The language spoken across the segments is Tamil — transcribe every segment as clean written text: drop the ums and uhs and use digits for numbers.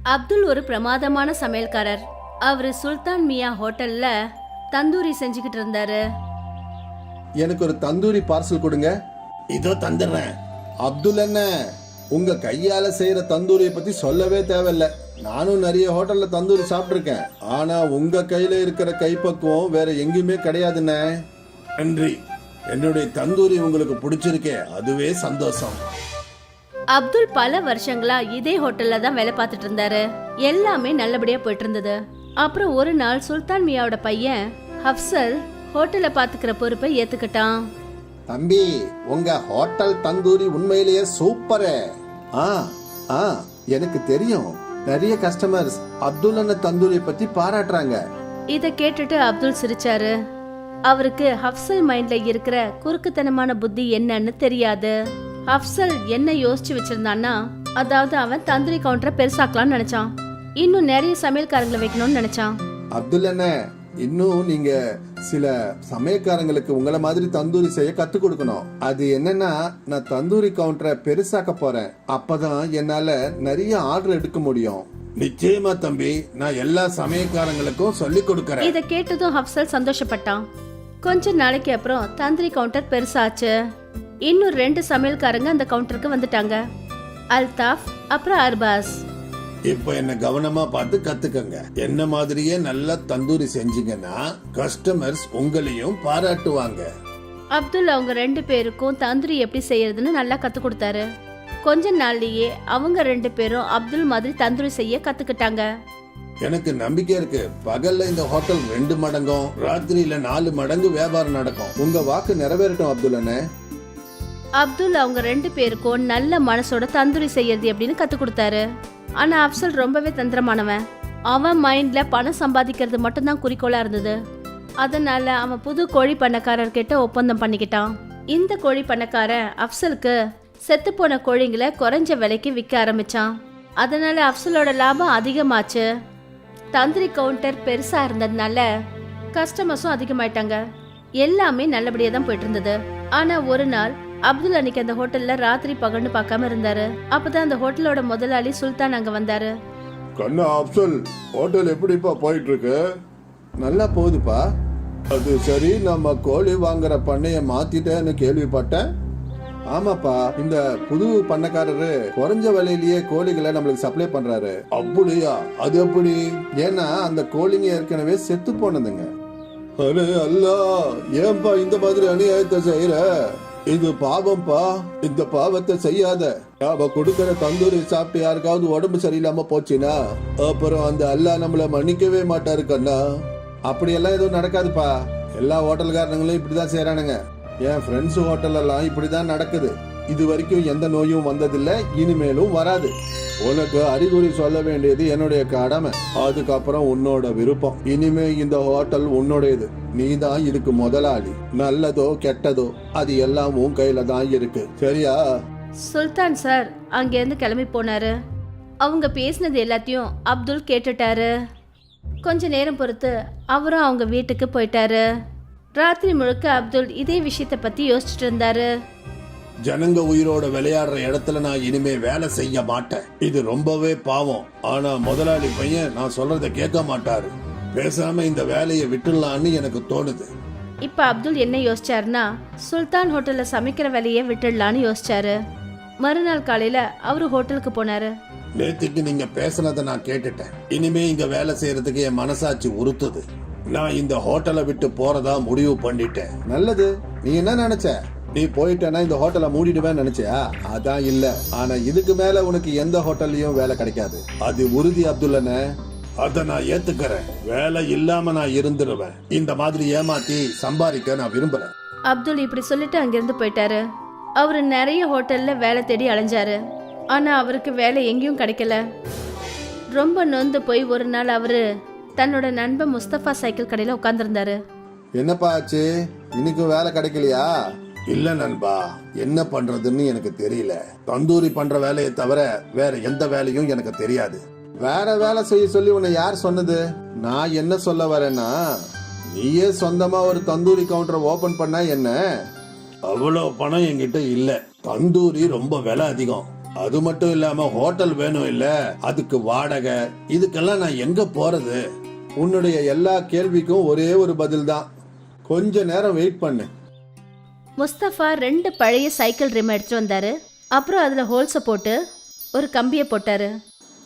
அப்துல் ஒரு பிரமாதமான சமையல்காரர். அவரு சுல்தான் மியா ஹோட்டல்ல தந்தூரி செஞ்சுக்கிட்டு இருந்தாரு. எனக்கு ஒரு தந்தூரி பார்சல் கொடுங்க. இதோ தந்துடுறேன். அப்துல் என்ன, உங்க கையால செய்யற தந்தூரியை பத்தி சொல்லவே தேவையில்ல. நானும் நிறைய ஹோட்டல்ல தந்தூரி சாப்பிட்டிருக்கேன். ஆனா உங்க கையில இருக்கிற கைப்பக்குவம் வேற எங்கேயுமே கிடையாதுண்ணே. நன்றி. என்னுடைய தந்தூரி உங்களுக்கு பிடிச்சிருக்கே, அதுவே சந்தோஷம். அப்துல் பல வருஷங்களா இதே ஹோட்டல்ல தான் வேலை பார்த்துட்டு இருந்தாரு. எல்லாமே நல்லபடியா போயிட்டு இருந்தது. அப்புறம் ஒரு நாள் சுல்தான் மியாவோட பையன் ஹப்சல் ஹோட்டலை பாத்துக்கிற பொறுப்பை ஏத்துக்கிட்டான். தம்பி, உங்க ஹோட்டல் தந்தூரி உண்மையிலேயே சூப்பரு. ஆ ஆ எனக்கு தெரியும், நிறைய கஸ்டமர்ஸ் அப்துல் அண்ணன் தந்தூரியை பத்தி பாராட்டுறாங்க. இத கேட்டுட்டு அப்துல் சிரிச்சாரு. அவருக்கு ஹப்சல் மைண்ட்ல இருக்கிற குறுக்குத்தனமான புத்தி என்னன்னு தெரியாது. ஹப்சல் என்ன யோசிச்சு வச்சிருந்தான்னா, அதாவது அவன் தந்தூரி கவுண்டரை பெருசாக்கலாம்னு நினைச்சான். இன்னும் நிறைய சமையல்காரங்களை வைக்கணும்னு நினைச்சான். அப்துல் அண்ணன், இன்னும் நீங்க சில சமயக்காரங்களுக்கு உங்கள மாதிரி தந்தூரி செய்ய கத்து கொடுக்கணும். அது என்னன்னா, நான் தந்தூரி கவுண்டரை பெருசாக்க போறேன். அப்பதான் என்னால நிறைய ஆர்டர் எடுக்க முடியும். நிச்சயமா தம்பி, நான் எல்லா சமயக்காரங்களுக்கும் சொல்லி கொடுக்கறேன். இத கேட்டதும் ஹப்சல் சந்தோஷப்பட்டான். கொஞ்ச நாளைக்கு அப்புறம் தந்தூரி கவுண்டர் பெருசாச்சு. இன்னும் 2 சமையல்காரங்க அந்த கவுண்டருக்கு வந்துட்டாங்க, அல்தாஃப் அப்புறம் அர்பாஸ். இப்ப என்ன கவனமா பார்த்து கத்துக்கங்க. என்ன மாதிரியே நல்லா தந்தூரி செஞ்சீங்கன்னா கஸ்டமர்ஸ் உங்களையும் பாராட்டுவாங்க. அப்துல் அவங்க 2 பேருக்கும் தந்தூரி எப்படி செய்யறதுன்னு நல்லா கத்து கொடுத்தாரு. கொஞ்ச நாள்லயே அவங்க 2 பேரும் அப்துல் மாதிரி தந்தூரி செய்ய கத்துக்கிட்டாங்க. எனக்கு நம்பிக்கை இருக்கு, பகல்ல இந்த ஹோட்டல் 2 மடங்கும் ராத்திரியில 4 மடங்கு வியாபாரம் நடக்கும். உங்க வாக்கு நிறைவேறட்டும் அப்துல் அண்ணே. அப்துல் அவங்க 2 பேருக்கும் நல்ல மனசோட தந்தூரி செய்யறது எப்படின்னு கத்து கொடுத்தாரு. ஆனா அப்சல் ரொம்பவே தந்திரமானவன். அவன் மைண்ட்ல பணம் சம்பாதிக்கிறது மட்டும்தான் குறிக்கோளா இருந்தது. அதனால அவன் புது கோழி பண்ணக்காரர் கிட்ட ஒப்பந்தம் பண்ணிக்கிட்டான். இந்த கோழி பண்ணக்காரன் அப்சலுக்கு செத்து போன கோழிங்களை குறைஞ்ச விலைக்கு விற்க ஆரம்பிச்சான். அதனால அப்சலோட லாபம் அதிகமாச்சு. தந்தூரி கவுண்டர் பெருசா இருந்ததுனால கஸ்டமர்ஸும் அதிகமாயிட்டாங்க. எல்லாமே நல்லபடியா தான் போயிட்டு இருந்தது. ஆனா ஒரு நாள் அப்துல் அன்னைக்கு அந்த ஹோட்டல்ல ராத்திரி பகல்னு பார்க்காம இருந்தாரு. அப்பதான் அந்த ஹோட்டலோட முதலாளி சுல்தான் அங்க வந்தாரு. கண்ணா அப்சல், ஹோட்டல் எப்படிப்பா போயிட்டு இருக்கு? நல்லா போகுதுப்பா. அது சரி, நம்ம கோழி வாங்குற பண்ணைய மாத்திட்டேன்னு கேள்விப்பட்டேன். ஆமாப்பா, இந்த புது பண்ணக்காரரு குறைஞ்ச விலையிலேயே கோழிகளை நம்மளுக்கு சப்ளை பண்றாரு. அப்படியா? அது எப்படி? ஏன்னா அந்த கோழிங்க ஏற்கனவே செத்து போனதுங்க. அரே அல்லா, ஏன்பா இந்த மாதிரி அநியாயத்தை செய்யற? இது பாவம்பா. இந்த பாவத்தை செய்யாத. நாம கொடுக்கற தந்தூரி சாப்பிட்டு யாருக்காவது உடம்பு சரியில்லாம போச்சுன்னா அப்புறம் அந்த அல்லா நம்மள மன்னிக்கவே மாட்டாரு கண்ணா. அப்படியெல்லாம் எதுவும் நடக்காதுப்பா. எல்லா ஹோட்டல்காரங்களும் இப்படிதான் செய்யறானுங்க. என் ஃப்ரெண்ட்ஸ் ஹோட்டல் எல்லாம் இப்படிதான் நடக்குது. இது வரைக்கும் எந்த நோயும் வந்ததில்லை, இனிமேலும் வராது. உனக்கு அறிகுறி சொல்ல வேண்டியது என்னுடைய கடமை. அதுக்கப்புறம் உன்னோட விருப்பம். இனிமே இந்த ஹோட்டல் உன்னுடையது. நீ தான் இதுக்கு முதலாளி. நல்லதோ கெட்டதோ அது எல்லாம் உன் கையில தான் இருக்கு, சரியா? சுல்தான் சார் அங்க இருந்து கிளம்பி போனாரு. அவங்க பேசினது எல்லாத்தையும் அப்துல் கேட்டுட்டாரு. கொஞ்ச நேரம் பொறுத்து அவரும் அவங்க வீட்டுக்கு போயிட்டாரு. ராத்திரி முழுக்க அப்துல் இதே விஷயத்த பத்தி யோசிச்சுட்டு இருந்தாரு. ஜனங்க உயிரோட விளையாடுற இடத்துல நான் இனிமே வேலை செய்ய மாட்டேன். இது ரொம்பவே பாவம். ஆனா முதலாளி பையன் நான் சொல்றத கேட்க மாட்டாரு. பேசாம இந்த வேலையை விட்டுடலான்னு எனக்கு தோணுது. இப்ப அப்துல் என்ன யோசிச்சாருன்னா, சுல்தான் ஹோட்டல்ல சமைக்கிற வேலையை விட்டுடலான்னு யோசிச்சாரு. மறுநாள் காலையில அவரு ஹோட்டலுக்கு போனாரு. நேத்துக்கு நீங்க பேசுனதை நான் கேட்டுட்டேன். இனிமே இங்க வேலை செய்யறதுக்கு என் மனசாட்சி உறுத்துது. நான் இந்த ஹோட்டலை விட்டு போறதா முடிவு பண்ணிட்டேன். நல்லது. நீ என்ன நினைச்ச? நீ போயிட்டேன்னா இந்த ஹோட்டலை மூடிடுவேன்னு நினைச்சியா? அதான் இல்ல. ஆனா இதுக்கு மேல உனக்கு எந்த ஹோட்டல்லையும் வேலை கிடைக்காது. அது உறுதி அப்துல் அண்ணே. அத நான் ஏத்துக்கிறேன். வேலை இல்லாம நான் இருந்துருவேன். இந்த மாதிரி ஏமாத்தி சம்பாதிக்க நான் விரும்புறேன். அப்துல் இப்படி சொல்லிட்டு அங்கிருந்து போயிட்டாரு. அவரு நிறைய ஹோட்டல்ல வேலை தேடி அலைஞ்சாரு. ஆனா அவருக்கு வேலை எங்கேயும் கிடைக்கல. ரொம்ப நொந்து போய் ஒரு நாள் அவரு தன்னோட நண்பன் முஸ்தபா சைக்கிள் கடையில உட்கார்ந்துருந்தாரு. என்னப்பா ஆச்சு? இன்னைக்கு வேலை கிடைக்கலையா? இல்ல நண்பா, என்ன பண்றதுன்னு எனக்கு தெரியல. தந்தூரி பண்ற வேலையை தவிர வேற எந்த வேலையும் எனக்கு தெரியாது. வேற வேலை செய்ய சொல்லி உன்னை யார் சொன்னது? நான் என்ன சொல்ல வரேன்னா, நீயே சொந்தமா ஒரு தந்தூரி கவுண்டரை ஓபன் பண்ணா என்ன? அவ்வளவு பணம் என்கிட்ட இல்ல. தந்தூரி ரொம்ப விலை அதிகம். அது மட்டும் இல்லாம ஹோட்டல் வேணும் இல்ல, அதுக்கு வாடகை, இதுக்கெல்லாம் நான் எங்க போறது? உன்னுடைய எல்லா கேள்விக்கும் ஒரே ஒரு பதில் தான். கொஞ்ச நேரம் வெயிட் பண்ணு. முஸ்தபா 2 பழைய சைக்கிள் ரிம் எடுத்துட்டு வந்தாரு. அப்புறம் அதுல ஹோல்ஸை போட்டு ஒரு கம்பியை போட்டாரு.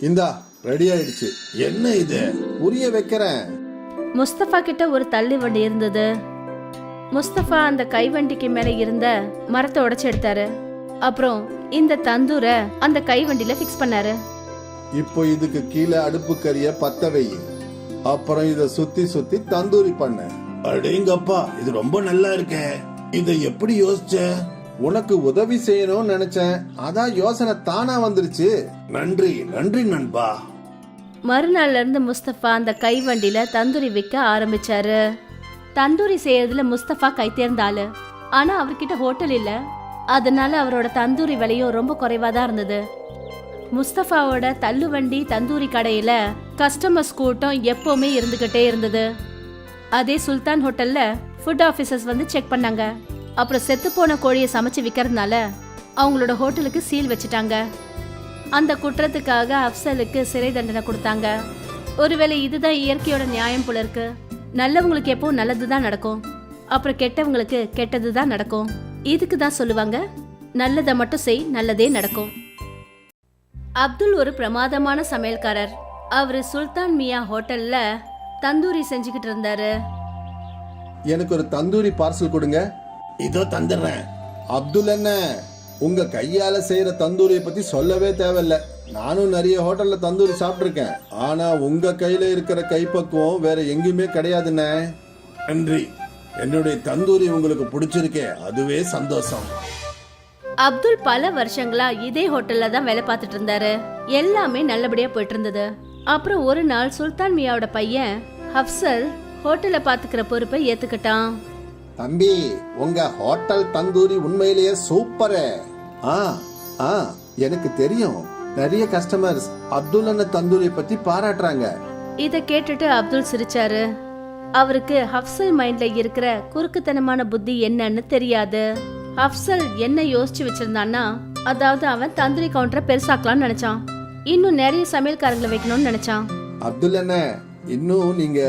இந்தா ரெடி ஆயிடுச்சு. என்ன இது? புரிய வைக்கிறேன். முஸ்தபா கிட்ட ஒரு தள்ளி வண்டி இருந்தது. முஸ்தபா அந்த கைவண்டிக்கு மேல இருந்த மரத்தை உடைச்சு எடுத்தாரு. அப்புறம் இந்த தந்தூரை அந்த கைவண்டியில ஃபிக்ஸ் பண்ணாரு. இப்போ இதுக்கு கீழே அடுப்பு கறிய பத்த வை. அப்புறம் இத சுத்தி சுத்தி தந்தூரி பண்ண. அடேங்கப்பா, இது ரொம்ப நல்லா இருக்கே. இதை எப்படி யோசிச்ச? உனக்கு உதவி செய்யணும்னு நினைச்சேன், அதான் யோசனை தானா வந்துருச்சு. நன்றி நன்றி நண்பா. மறுநாள்ல இருந்து முஸ்தபா அந்த கைவண்டியில தந்தூரி விற்க ஆரம்பிச்சாரு. தந்தூரி செய்யறதுல முஸ்தபா கை தேர்ந்த ஆளு. ஆனா அவர்கிட்ட ஹோட்டல் இல்ல. அதனால அவரோட தந்தூரி விலையும் ரொம்ப குறைவா தான் இருந்தது. முஸ்தபாவோட தள்ளுவண்டி தந்தூரி கடையில கஸ்டமர்ஸ் கூட்டம் எப்பவுமே இருந்துகிட்டே இருந்தது. அதே சுல்தான் ஹோட்டல்ல ஃபுட் ஆபீசர்ஸ் வந்து செக் பண்ணாங்க. அப்புறம் செத்து போன கோழியை சமைச்சு விற்கிறதுனால அவங்களோட ஹோட்டலுக்கு சீல் வச்சுட்டாங்க. அந்த குற்றத்துக்காக அப்சலுக்கு சிறை தண்டனை கொடுத்தாங்க. ஒருவேளை இதுதான் இயற்கையோட நியாயம் போல இருக்கு. நல்லவங்களுக்கு எப்பவும் நல்லதுதான் நடக்கும், அப்புறம் கெட்டவங்களுக்கு கெட்டதுதான் நடக்கும். இதுக்கு தான் சொல்லுவாங்க, நல்லதை மட்டும் செய், நல்லதே நடக்கும். அப்துல் ஒரு பிரமாதமான சமையல்காரர். அவரு சுல்தான் மியா ஹோட்டல்ல தந்தூரி செஞ்சுக்கிட்டு இருந்தாரு. எனக்கு ஒரு தந்தூரி பார்சல் கொடுங்க. இதோ தந்துடுறேன். அப்துல் என்ன, உங்க கையால செய்யற தந்தூரியை பத்தி சொல்லவே தேவையில்ல. நானும் நிறைய ஹோட்டல்ல தந்தூரி சாப்பிட்டிருக்கேன். ஆனா உங்க கையில இருக்கிற கைப்பக்குவம் வேற எங்கேயுமே கிடையாதுண்ணே. நன்றி. என்னுடைய தந்தூரி உங்களுக்கு பிடிச்சிருக்கே, அதுவே சந்தோஷம். அப்துல் பல வருஷங்களா இதே ஹோட்டல்ல தான் வேலை பார்த்துட்டு இருந்தாரு. எல்லாமே நல்லபடியா போயிட்டு இருந்தது. அப்புறம் ஒரு நாள் சுல்தான் மியாவோட பையன் அப்சல் ஹோட்டலை பாத்துக்கிற பொறுப்பை ஏத்துக்கிட்டான். தம்பி, உங்க ஹோட்டல் தந்தூரி உண்மையிலேயே சூப்பரே. ஆ ஆ எனக்கு தெரியும், நிறைய கஸ்டமர்ஸ் அப்துல் அண்ணன் தந்தூரி பத்தி பாராட்டுறாங்க. இத கேட்டுட்டு அப்துல் சிரிச்சாரு. அவருக்கு அப்சல் மைண்ட்ல இருக்கிற குறுக்குத்தனமான புத்தி என்னன்னு தெரியாது. அப்சல் என்ன யோசிச்சு வச்சிருந்தான்னா, அதாவது அவன் தந்தூரி கவுண்டரை பெருசாக்கலாம்னு நினைச்சான். இன்னும் நிறைய சமையல்காரங்களை வைக்கணும்னு நினைச்சான். அப்துல் அண்ணன், இன்னும் நீங்க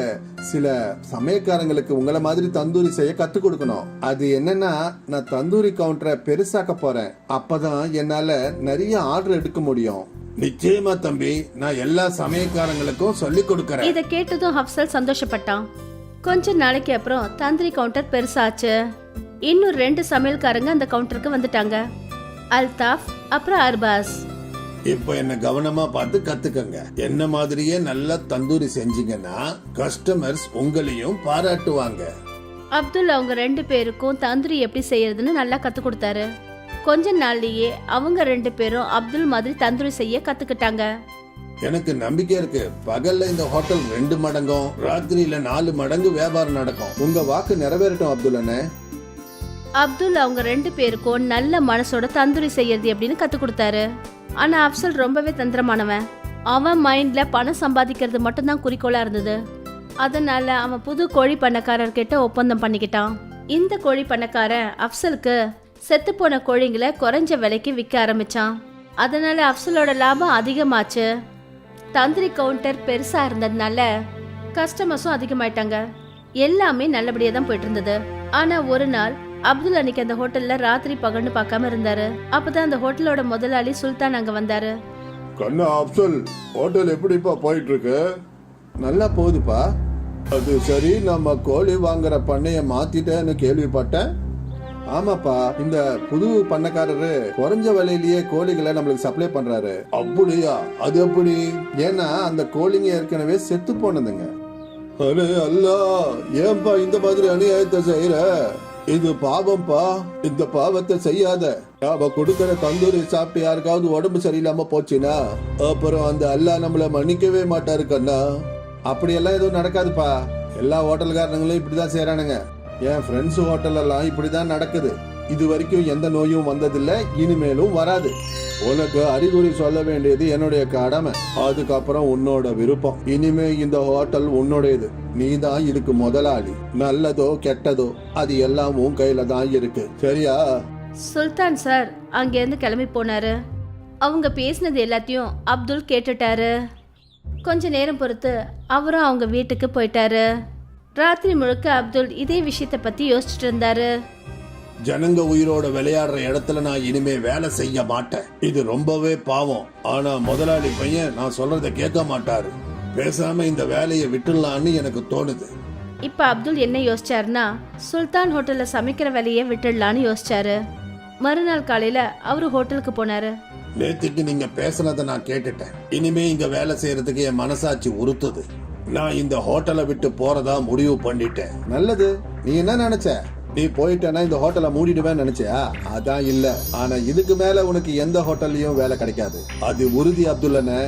சில சமயக்காரங்களுக்கு உங்களை மாதிரி தந்தூரி செய்ய கத்து கொடுக்கணும். அது என்னன்னா, நான் தந்தூரி கவுண்டரை பெருசாக்க போறேன். அப்பதான் என்னால நிறைய ஆர்டர் எடுக்க முடியும். நிச்சயமா தம்பி, நான் எல்லா சமயக்காரங்களுக்கும் சொல்லி கொடுக்கறேன். இத கேட்டதும் அப்சல் சந்தோஷப்பட்டான். கொஞ்ச நாளைக்கு அப்புறம் தந்தூரி கவுண்டர் பெருசாச்சு. இன்னும் 2 சமையல்காரங்க அந்த கவுண்டருக்கு வந்துட்டாங்க, அல்தாஃப் அப்புறம் அர்பாஸ். இப்போ என்ன கவனமா பார்த்து கத்துக்கங்க. என்ன மாதிரியே நல்லா தந்தூரி செஞ்சீங்கன்னா கஸ்டமர்ஸ் உங்களையும் பாராட்டுவாங்க. அப்துல் அவங்க 2 பேருக்கும் தந்தூரி எப்படி செய்யறதுன்னு நல்லா கத்து கொடுத்தாரு. கொஞ்ச நாள்லயே அவங்க 2 பேரும் அப்துல் மாதிரி தந்தூரி செய்ய கத்துக்கிட்டாங்க. எனக்கு நம்பிக்கை இருக்கு, பகல்ல இந்த ஹோட்டல் 2 மடங்கும், ராத்திரியில 4 மடங்கு வியாபாரம் நடக்கும். உங்க வாக்கு நிறைவேறட்டும் அப்துல் அண்ணே. அப்துல் அவங்க 2 பேருக்கும் நல்ல மனசோட தந்தூரி செய்யறது எப்படின்னு கத்து கொடுத்தாரு. ஆனா அப்சல் ரொம்பவே தந்திரமானவன். அவன் மைண்ட்ல பணம் சம்பாதிக்கிறது மட்டும்தான் குறிக்கோளா இருந்தது. அதனால அவன் புது கோழி பண்ணக்காரர் கிட்ட ஒப்பந்தம் பண்ணிக்கிட்டான். இந்த கோழி பண்ணக்காரன் அப்சலுக்கு செத்து போன கோழிங்களை குறைஞ்ச விலைக்கு விற்க ஆரம்பிச்சான். அதனால அப்சலோட லாபம் அதிகமாச்சு. தந்தூரி கவுண்டர் பெருசா இருந்ததுனால கஸ்டமர்ஸும் அதிகமாயிட்டாங்க. எல்லாமே நல்லபடியா தான் போயிட்டு இருந்தது. ஆனா ஒரு நாள் அப்துல் அன்னைக்கு அந்த ஹோட்டல்ல ராத்திரி பகல்னு பார்க்காம இருந்தாரு. அப்பதான் அந்த ஹோட்டலோட முதலாளி சுல்தான் அங்க வந்தாரு. கண்ணா அப்சல், ஹோட்டல் எப்படிப்பா போயிட்டு இருக்கு? நல்லா போகுதுப்பா. அது சரி, நம்ம கோழி வாங்குற பண்ணைய மாத்திட்டேன்னு கேள்விப்பட்டேன். ஆமாப்பா, இந்த புது பண்ணக்காரரு குறைஞ்ச விலையிலேயே கோழிகளை நம்மளுக்கு சப்ளை பண்றாரு. அப்படியா? அது எப்படி? ஏன்னா அந்த கோழிங்க ஏற்கனவே செத்து போனதுங்க. அரே அல்லா, ஏன்பா இந்த மாதிரி அநியாயத்தை செய்யற? இது பாவம்பா, இந்த பாவத்தை செய்யாத. அவ கொடுக்கற தந்தூரி சாப்பிட்டு யாருக்காவது உடம்பு சரியில்லாம போச்சுன்னா அப்புறம் அந்த அல்லாஹ் நம்மள மன்னிக்கவே மாட்டாரு கண்ணா. அப்படியெல்லாம் எதுவும் நடக்காதுப்பா. எல்லா ஹோட்டல்காரங்களும் இப்படிதான் செய்யறானுங்க. என் ஃப்ரெண்ட்ஸ் ஹோட்டல் எல்லாம் இப்படிதான் நடக்குது. இது வரைக்கும் எந்த நோயும் வந்ததில்லை, இனிமேலும் வராது. உனக்கு அறிகுறி சொல்ல வேண்டியது என்னுடைய கடமை, அதுக்கப்புறம் உன்னோட விருப்பம். இனிமே இந்த ஹோட்டல் உன்னுடையது. நீ தான் இதுக்கு முதலாளி. நல்லதோ கெட்டதோ அது எல்லாம் உன் கையில தான் இருக்கு, சரியா? சுல்தான் சார் அங்க இருந்து கிளம்பி போனாரு. அவங்க பேசினது எல்லாத்தையும் அப்துல் கேட்டுட்டாரு. கொஞ்ச நேரம் பொறுத்து அவரும் அவங்க வீட்டுக்கு போயிட்டாரு. ராத்திரி முழுக்க அப்துல் இதே விஷயத்தை பத்தி யோசிச்சுட்டு இருந்தாரு. ஜனங்க உயிரோட விளையாடுற இடத்துல நான் இனிமே வேலை செய்ய மாட்டேன். இது ரொம்பவே பாவம். ஆனா முதலாளி பையன் நான் சொல்றத கேட்க மாட்டாரு. பேசாம இந்த வேலையை விட்டுடலான்னு எனக்கு தோணுது. இப்ப அப்துல் என்ன யோசிச்சாருன்னா, சுல்தான் ஹோட்டல்ல சமைக்கிற வேலையை விட்டுடலான்னு யோசிச்சாரு. மறுநாள் காலையில அவரு ஹோட்டலுக்கு போனாரு. நேத்துக்கு நீங்க பேசுனதை நான் கேட்டுட்டேன். இனிமே இங்க வேலை செய்யறதுக்கு என் மனசாட்சி உறுத்துது. நான் இந்த ஹோட்டலை விட்டு போறதா முடிவு பண்ணிட்டேன். நல்லது. நீ என்ன நினைச்ச? நீ போயிட்டேன்னா இந்த ஹோட்டலை மூடிடுவேன்னு நினைச்சியா? அதான் இல்ல. ஆனா இதுக்கு மேல உனக்கு எந்த ஹோட்டல்லையும் வேலை கிடைக்காது. அது உறுதி அப்துல்லனே.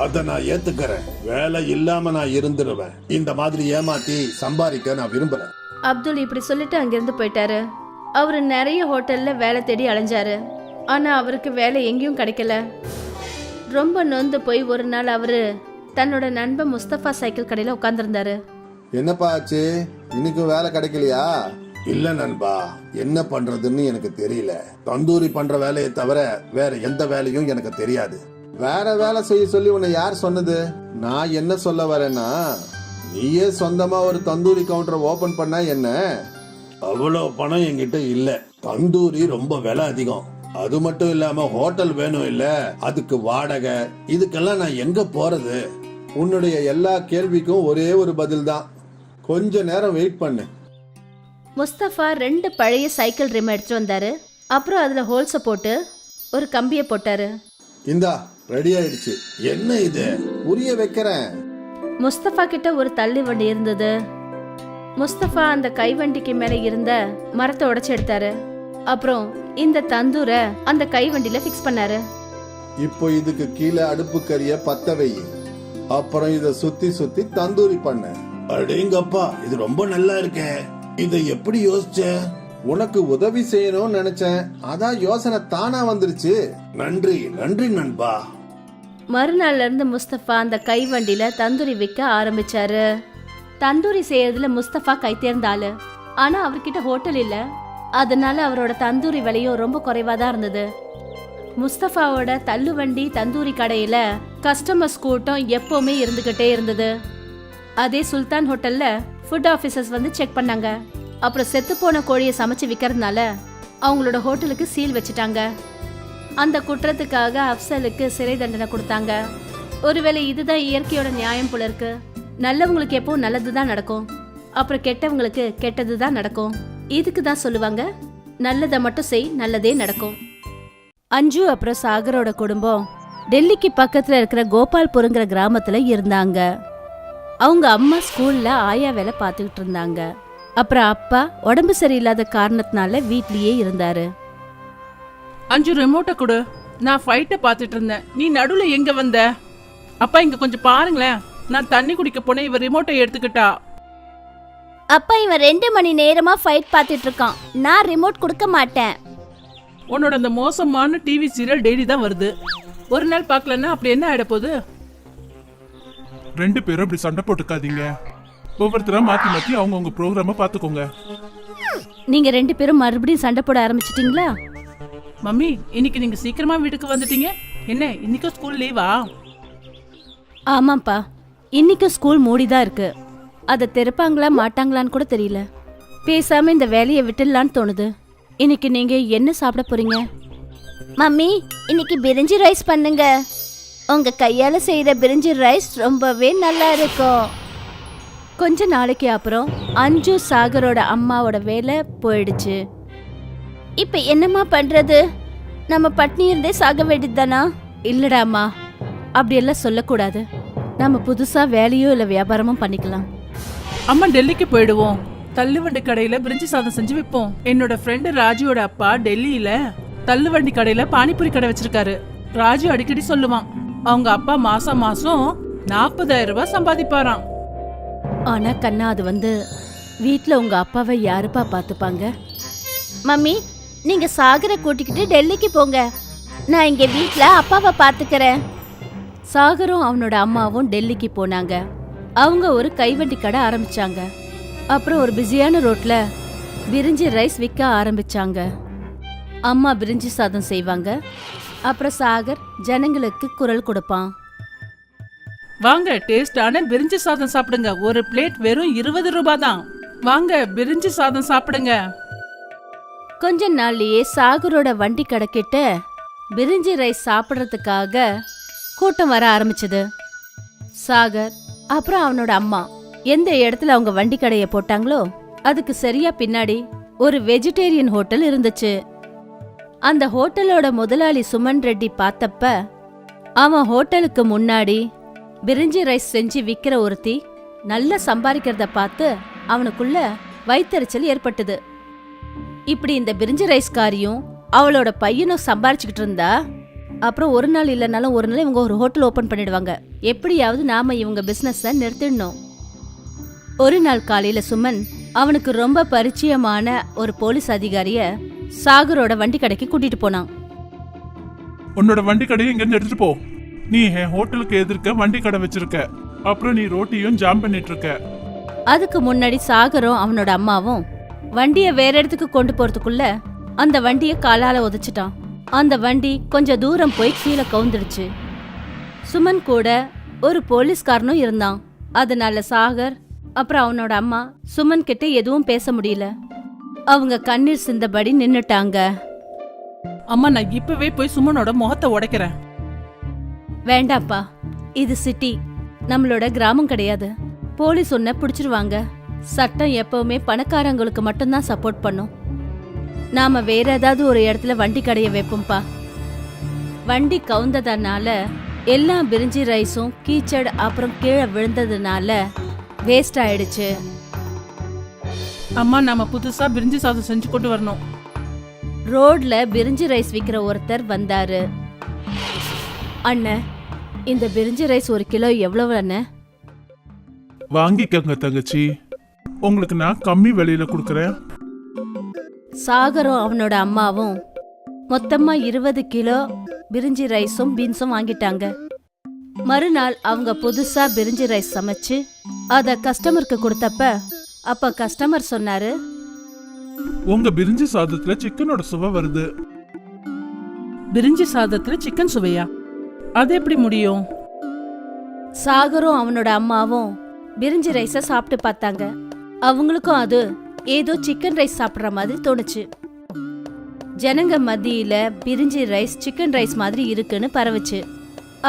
அத நான் ஏத்துக்கிறேன். வேலை இல்லாம நான் இருந்துருவேன். இந்த மாதிரி ஏமாத்தி சம்பாதிக்க நான் விரும்புறேன். அப்துல் இப்படி சொல்லிட்டு அங்கிருந்து போயிட்டாரு. அவரு நிறைய ஹோட்டல்ல வேலை தேடி அலைஞ்சாரு. ஆனா அவருக்கு வேலை எங்கேயும் கிடைக்கல. ரொம்ப நொந்து போய் ஒரு நாள் அவரு தன்னோட நண்பன் முஸ்தபா சைக்கிள் கடையில உட்கார்ந்துருந்தாரு. என்னப்பா ஆச்சு? இன்னைக்கு வேலை கிடைக்கலையா? இல்ல நண்பா, என்ன பண்றதுன்னு எனக்கு தெரியல. தந்தூரி பண்ற வேலையை தவிர வேற எந்த வேலையும் எனக்கு தெரியாது. வேற வேலை செய்ய சொல்லி உன்னை யார் சொன்னது? நான் என்ன சொல்ல வரேன்னா, நீயே சொந்தமா ஒரு தந்தூரி கவுண்டர் ஓபன் பண்ணா என்ன? அவ்வளவு பணம் என்கிட்ட இல்ல. தந்தூரி ரொம்ப விலை அதிகம். அது மட்டும் இல்லாம ஹோட்டல் வேணும் இல்ல, அதுக்கு வாடகை, இதுக்கெல்லாம் நான் எங்க போறது? உன்னுடைய எல்லா கேள்விக்கும் ஒரே ஒரு பதில் தான். கொஞ்ச நேரம் வெயிட் பண்ணு. முஸ்தபா 2 பழைய சைக்கிள் ரிம் எடுத்துட்டு வந்தாரு. அப்புறம் அதுல ஹோல்ஸ போட்டு ஒரு கம்பியை போட்டாரு. இந்தா ரெடி ஆயிடுச்சு. என்ன இது? புரிய வைக்கிறேன். முஸ்தபா கிட்ட ஒரு தள்ளி வண்டி இருந்தது. முஸ்தபா அந்த கைவண்டிக்கு மேல இருந்த மரத்தை உடைச்சு எடுத்தாரு. அப்புறம் இந்த தந்தூரை அந்த கைவண்டியில ஃபிக்ஸ் பண்ணாரு. இப்போ இதுக்கு கீழே அடுப்பு கறிய பத்த வை. அப்புறம் இத சுத்தி சுத்தி தந்தூரி பண்ண. அடேங்கப்பா, இது ரொம்ப நல்லா இருக்கே. இதை எப்படி யோசிச்ச? உனக்கு உதவி செய்யணும்னு நினைச்சேன். அதான் யோசனை தானா வந்துருச்சு. நன்றி நன்றி நண்பா. மறுநாள்ல இருந்து முஸ்தபா அந்த கைவண்டியில தந்தூரி விற்க ஆரம்பிச்சாரு. தந்தூரி செய்யறதுல முஸ்தபா கை தேர்ந்த ஆளு. ஆனா அவர்கிட்ட ஹோட்டல் இல்ல. அதனால அவரோட தந்தூரி விலையும் ரொம்ப குறைவா தான் இருந்தது. முஸ்தபாவோட தள்ளுவண்டி தந்தூரி கடையில கஸ்டமர்ஸ் கூட்டம் எப்பவுமே இருந்துகிட்டே இருந்தது. அதே சுல்தான் ஹோட்டல்ல ஃபுட் ஆபீசர்ஸ் வந்து செக் பண்ணாங்க. அப்புறம் செத்து போன கோழியை சமைச்சு விற்கிறதுனால அவங்களோட ஹோட்டலுக்கு சீல் வச்சுட்டாங்க. அந்த குற்றத்துக்காக அப்சலுக்கு சிறை தண்டனை கொடுத்தாங்க. ஒருவேளை இதுதான் இயற்கையோட நியாயம் போல இருக்கு. நல்லவங்களுக்கு எப்போ நல்லதுதான் நடக்கும், அப்புறம் கெட்டவங்களுக்கு கெட்டதுதான் நடக்கும். இதுக்கு தான் சொல்லுவாங்க, நல்லதை மட்டும் செய், நல்லதே நடக்கும். அஞ்சு அப்புறம் சாகரோட குடும்பம் டெல்லிக்கு பக்கத்துல இருக்கிற கோபால்புரங்கிற கிராமத்துல இருந்தாங்க. அவங்க அம்மா ஸ்கூல்ல ஆயா வேலை பார்த்துக்கிட்டு இருந்தாங்க. அப்புறம் அப்பா உடம்பு சரியில்லாத காரணத்தினால வீட்லயே இருந்தாரு. அஞ்சு ரிமோட்டை கொடு. நான் ஃபைட்டை பார்த்துட்டு இருந்தேன். நீ நடுவுல எங்க வந்த? அப்பா இங்க கொஞ்சம் பாருங்களேன். நான் தண்ணி குடிக்க போனேன், இவ ரிமோட்டை எடுத்துக்கிட்டா. அப்பா இவன் 2 மணி நேரமா ஃபைட் பார்த்துட்டு இருக்கான். நான் ரிமோட் கொடுக்க மாட்டேன். உன்னோட அந்த மோசமான டிவி சீரியல் டெய்லி தான் வருது. ஒரு நாள் பார்க்கலன்னா அப்படி என்ன ஆயிட போகுது? 2 பேரும் இப்படி சண்டை போட்டுக்காதீங்க. ஒவ்வொருத்தரா மாத்தி மாத்தி அவங்கவுங்க ப்ரோக்ராம பாத்துக்கோங்க. நீங்க 2 பேரும் மறுபடியும் சண்டை போட ஆரம்பிச்சிட்டீங்களா? மம்மி, இன்னைக்கு நீங்க சீக்கிரமா வீட்டுக்கு வந்துட்டீங்க. என்ன இன்னைக்கும் ஸ்கூல் லீவா? ஆமாப்பா, இன்னைக்கும் ஸ்கூல் மூடிதான் இருக்கு. அதை திறப்பாங்களா மாட்டாங்களான்னு கூட தெரியல. பேசாம இந்த வேலையை விட்டுடலான்னு தோணுது. இன்னைக்கு நீங்க என்ன சாப்பிட போறீங்க? மம்மி, இன்னைக்கு பிரிஞ்சி ரைஸ் பண்ணுங்க. உங்க கையால செய்யற பிரிஞ்சி ரைஸ் ரொம்பவே நல்லா இருக்கும். கொஞ்ச நாளைக்கு அப்புறம் அஞ்சு சாகரோட அம்மாவோட வேலை போயிடுச்சு. இப்ப என்னம்மா பண்றது? நம்ம பட்னி இருந்தே சாக வேண்டியதுதானா? இல்லடாமா, அப்படியெல்லாம் சொல்லக்கூடாது. நம்ம புதுசா வேலையோ இல்ல வியாபாரமும் பண்ணிக்கலாம். அம்மா டெல்லிக்கு போயிடுவோம். தள்ளுவண்டி கடையில பிரிஞ்சி சாதம் செஞ்சு விற்போம். என்னோட ஃப்ரெண்டு ராஜுவோட அப்பா டெல்லியில தள்ளுவண்டி கடையில பானிபூரி கடை வச்சிருக்காரு. ராஜு அடிக்கடி சொல்லுவான், அவங்க அப்பா மாசம் மாசம் 40,000 ரூபாய் சம்பாதிப்பாராம். ஆனா கண்ணா, அது வீட்ல உங்க அப்பாவை யாருப்பா பாத்துப்பாங்க? மம்மி, நீங்க சாகரை கூட்டிக்கிட்டு டெல்லிக்கு போங்க. நான் இங்க வீட்ல அப்பாவை பாத்துக்கிறேன். சாகரும் அவனோட அம்மாவும் டெல்லிக்கு போனாங்க. அவங்க ஒரு கைவண்டி கடை ஆரம்பிச்சாங்க. அப்புறம் ஒரு பிஸியான ரோட்ல பிரிஞ்சி ரைஸ் விற்க ஆரம்பிச்சாங்க. அம்மா பிரிஞ்சி சாதம் செய்வாங்க. அப்புறம் சாகர் ஜனங்களுக்கு குரல் கொடுப்பான். வாங்க, டேஸ்டான பிரிஞ்சி சாதம் சாப்பிடுங்க. ஒரு பிளேட் வெறும் 20 ரூபாய் தான். வாங்க, பிரிஞ்சி சாதம் சாப்பிடுங்க. கொஞ்ச நாள்லயே சாகரோட வண்டி கடைக்கிட்ட பிரிஞ்சி ரைஸ் சாப்பிட்றதுக்காக கூட்டம் வர ஆரம்பிச்சது. சாகர் அப்புறம் அவனோட அம்மா எந்த இடத்துல அவங்க வண்டி கடையை போட்டாங்களோ அதுக்கு சரியா பின்னாடி ஒரு வெஜிடேரியன் ஹோட்டல் இருந்துச்சு. அந்த ஹோட்டலோட முதலாளி சுமன் ரெட்டி பார்த்தப்ப அவன் ஹோட்டலுக்கு முன்னாடி பிரிஞ்சி ரைஸ் செஞ்சு விக்கிற ஒருத்தி நல்லா சம்பாதிக்கிறத பார்த்து அவனுக்குள்ள வயித்தெரிச்சல் ஏற்பட்டது. இப்படி இந்த பிரிஞ்சி ரைஸ்காரியும் அவளோட பையனும் சம்பாரிச்சுக்கிட்டு இருந்தா அப்புறம் ஒரு நாள் இல்லைனாலும் ஒரு நாள் இவங்க ஒரு ஹோட்டல் ஓபன் பண்ணிடுவாங்க. எப்படியாவது நாம இவங்க பிசினஸ நிறுத்திடணும். ஒரு நாள் காலையில சுமன் அவனுக்கு ரொம்ப பரிச்சயமான ஒரு போலீஸ் அதிகாரிய சாகரோட வண்டி கடைக்கு கூட்டிட்டு போனான். உன்னோட வண்டி கடையை இங்க இருந்து எடுத்துட்டு போ. நீ என் ஹோட்டலுக்கு எதிர்க்க வண்டி கடை வச்சிருக்க. அப்புறம் நீ ரோட்டியும் ஜாம் பண்ணிட்டு இருக்க. அதுக்கு முன்னாடி சாகரும் அவனோட அம்மாவும் வண்டிய வேற இடத்துக்கு கொண்டு போறதுக்குள்ள அந்த வண்டிய காலால உதைச்சிட்டான். அந்த வண்டி கொஞ்சம் தூரம் போய் கீழே கவுந்துடுச்சு. சுமன் கூட ஒரு போலீஸ்காரனும் இருந்தான். அதனால சாகர் அப்புறம் அவனோட அம்மா சுமன் கிட்ட எதுவும் பேச முடியல. அவங்க கண்ணீர் சிந்தபடி நின்னுட்டாங்க. அம்மா, நான் இப்பவே போய் சுமனோட முகத்தை உடைக்கிறேன். வேண்டாப்பா, இது சிட்டி, நம்மளோட கிராமம் கிடையாது. போலீஸ் உன்னை பிடிச்சிருவாங்க. சட்டம் எப்பவுமே பணக்காரங்களுக்கு மட்டும்தான் சப்போர்ட் பண்ணும். நாம வேற ஏதாவது ஒரு இடத்துல வண்டி கடைய வைப்போம்ப்பா. வண்டி கவுந்ததுனால எல்லா பிரிஞ்சி ரைஸும் கீச்சடு அப்புறம் கீழே விழுந்ததுனால வேஸ்ட் ஆயிடுச்சு. அம்மா, நாம புதுசா பிரிஞ்சி சாதம் செஞ்சு கொண்டு வரணும். ரோட்ல பிரிஞ்சி ரைஸ் விக்கிற ஒருத்தர் வந்தாரு. அண்ணன், இந்த பிரிஞ்சி ரைஸ் 1 கிலோ எவ்வளவு அண்ணன்? வாங்கிக்கங்க தங்கச்சி, உங்களுக்கு நான் கம்மி விலையில கொடுக்கறேன். சாகரும் அவனோட அம்மாவும் மொத்தமா 20 கிலோ பிரிஞ்சி ரைஸும் பீன்ஸும் வாங்கிட்டாங்க. மறுநாள் அவங்க புதுசா பிரிஞ்சி ரைஸ் சமைச்சு அத கஸ்டமருக்கு கொடுத்தப்ப அப்ப கஸ்டமர் சொன்னாரு, உங்க பிரிஞ்சி சாதத்துல சிக்கனோட சுவை வருது. பிரிஞ்சி சாதத்துல சிக்கன் சுவையா? அது எப்படி முடியும்? சாகரும் அவனோட அம்மாவும் பிரிஞ்சி ரைஸ சாப்பிட்டு பார்த்தாங்க. அவங்களுக்கும் அது ஏதோ சிக்கன் ரைஸ் சாப்பிட்ற மாதிரி தோணுச்சு. ஜனங்க மத்தியில பிரிஞ்சி ரைஸ் சிக்கன் ரைஸ் மாதிரி இருக்குன்னு பரவுச்சு.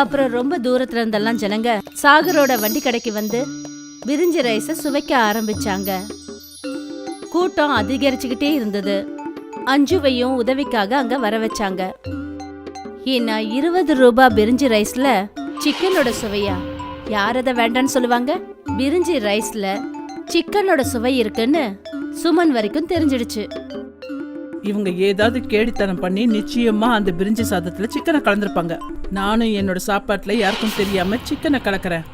அப்புறம் ரொம்ப தூரத்துல இருந்தெல்லாம் ஜனங்க சாகரோட வண்டி கடைக்கு வந்து பிரிஞ்சி ரைஸ சுவைக்க ஆரம்பிச்சாங்க. கூட்டம் அதிகரிச்சுக்கிட்டே இருந்தது. அஞ்சுவையும் உதவிக்காக அங்க வர வச்சாங்க. ஏன்னா 20 ரூபாய் பிரிஞ்சி ரைஸ்ல சிக்கனோட சுவையா? யார் அதை வேண்டான்னு சொல்லுவாங்க? பிரிஞ்சி ரைஸ்ல சிக்கனோட சுவை இருக்குன்னு சுமன் வரைக்கும் தெரிஞ்சிடுச்சு. இவங்க ஏதாவது கேடித்தனம் பண்ணி நிச்சயமா அந்த பிரிஞ்சி சாதத்துல சிக்கனை கலந்துருப்பாங்க. நானும் என்னோட சாப்பாட்டுல யாருக்கும் தெரியாம சிக்கனை கலக்கிறேன்.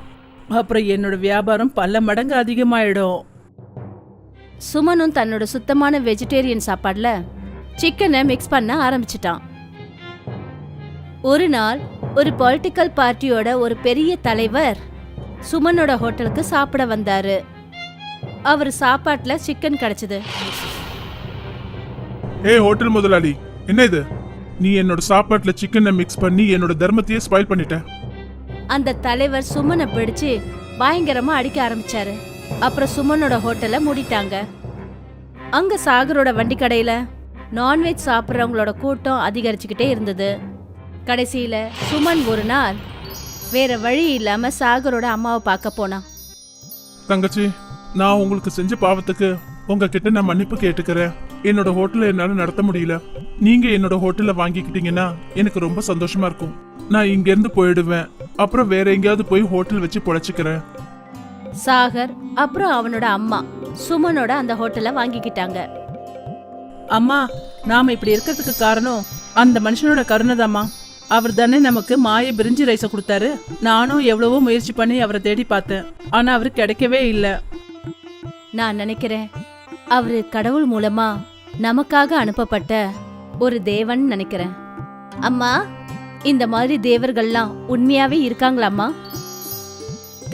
அப்புறம் என்னோட வியாபாரம் பல மடங்கு அதிகமாயிடும். சுமனும் தன்னோட சுத்தமான வெஜிடேரியன் சாப்பாடுல சிக்கனை மிக்ஸ் பண்ண ஆரம்பிச்சிட்டான். ஒரு நாள் ஒரு பொலிட்டிக்கல் பார்ட்டியோட ஒரு பெரிய தலைவர் சுமனோட ஹோட்டலுக்கு சாப்பிட வந்தாரு. அவர் சாப்பாட்டுல சிக்கன் கிடைச்சது. ஏய் ஹோட்டல் முதலாளி, என்ன இது? நீ என்னோட சாப்பாட்டுல சிக்கனை மிக்ஸ் பண்ணி என்னோட தர்மத்தையே ஸ்பாயில் பண்ணிட்ட. அந்த தலைவர் சுமனை பிடிச்சு பயங்கரமா அடிக்க ஆரம்பிச்சாரு. அப்புறம் சுமனோட ஹோட்டலை மூடிட்டாங்க. அங்க சாகரோட வண்டி கடையில நான்வெஜ் சாப்பிட்றவங்களோட கூட்டம் அதிகரிச்சுக்கிட்டே இருந்தது. கடைசியில சுமன் ஒரு நாள் வேற வழி இல்லாம சாகரோட அம்மாவை பார்க்க போனான். தங்கச்சி, நான் உங்களுக்கு செஞ்ச பாவத்துக்கு உங்ககிட்ட நான் மன்னிப்பு கேட்டுக்கிறேன். என்னோட ஹோட்டலை என்னால நடத்த முடியல. நீங்க என்னோட ஹோட்டலை வாங்கிக்கிட்டீங்கன்னா எனக்கு ரொம்ப சந்தோஷமா இருக்கும். நான் இங்க இருந்து போயிடுவேன். அப்புறம் வேற எங்கேயாவது போய் ஹோட்டல் வச்சு பொழைச்சுக்கிறேன். சாகர் அப்புறம் அவனோட அம்மா சுமனோட அந்த ஹோட்டலை வாங்கிக்கிட்டாங்க. அம்மா, நாம இப்படி இருக்கிறதுக்கு காரணம் அந்த மனுஷனோட கருணைதாம்மா. அவர் தானே நமக்கு மாய பிரிஞ்சி ரைஸை கொடுத்தாரு. நானும் எவ்வளவோ முயற்சி பண்ணி அவரை தேடி பார்த்தேன். ஆனா அவரு கிடைக்கவே இல்லை. நான் நினைக்கிறேன் அவரு கடவுள் மூலமா நமக்காக அனுப்பப்பட்ட ஒரு தேவன் நினைக்கிறேன். அம்மா, இந்த மாதிரி தேவர்கள்லாம் உண்மையாவே இருக்காங்களாம்மா?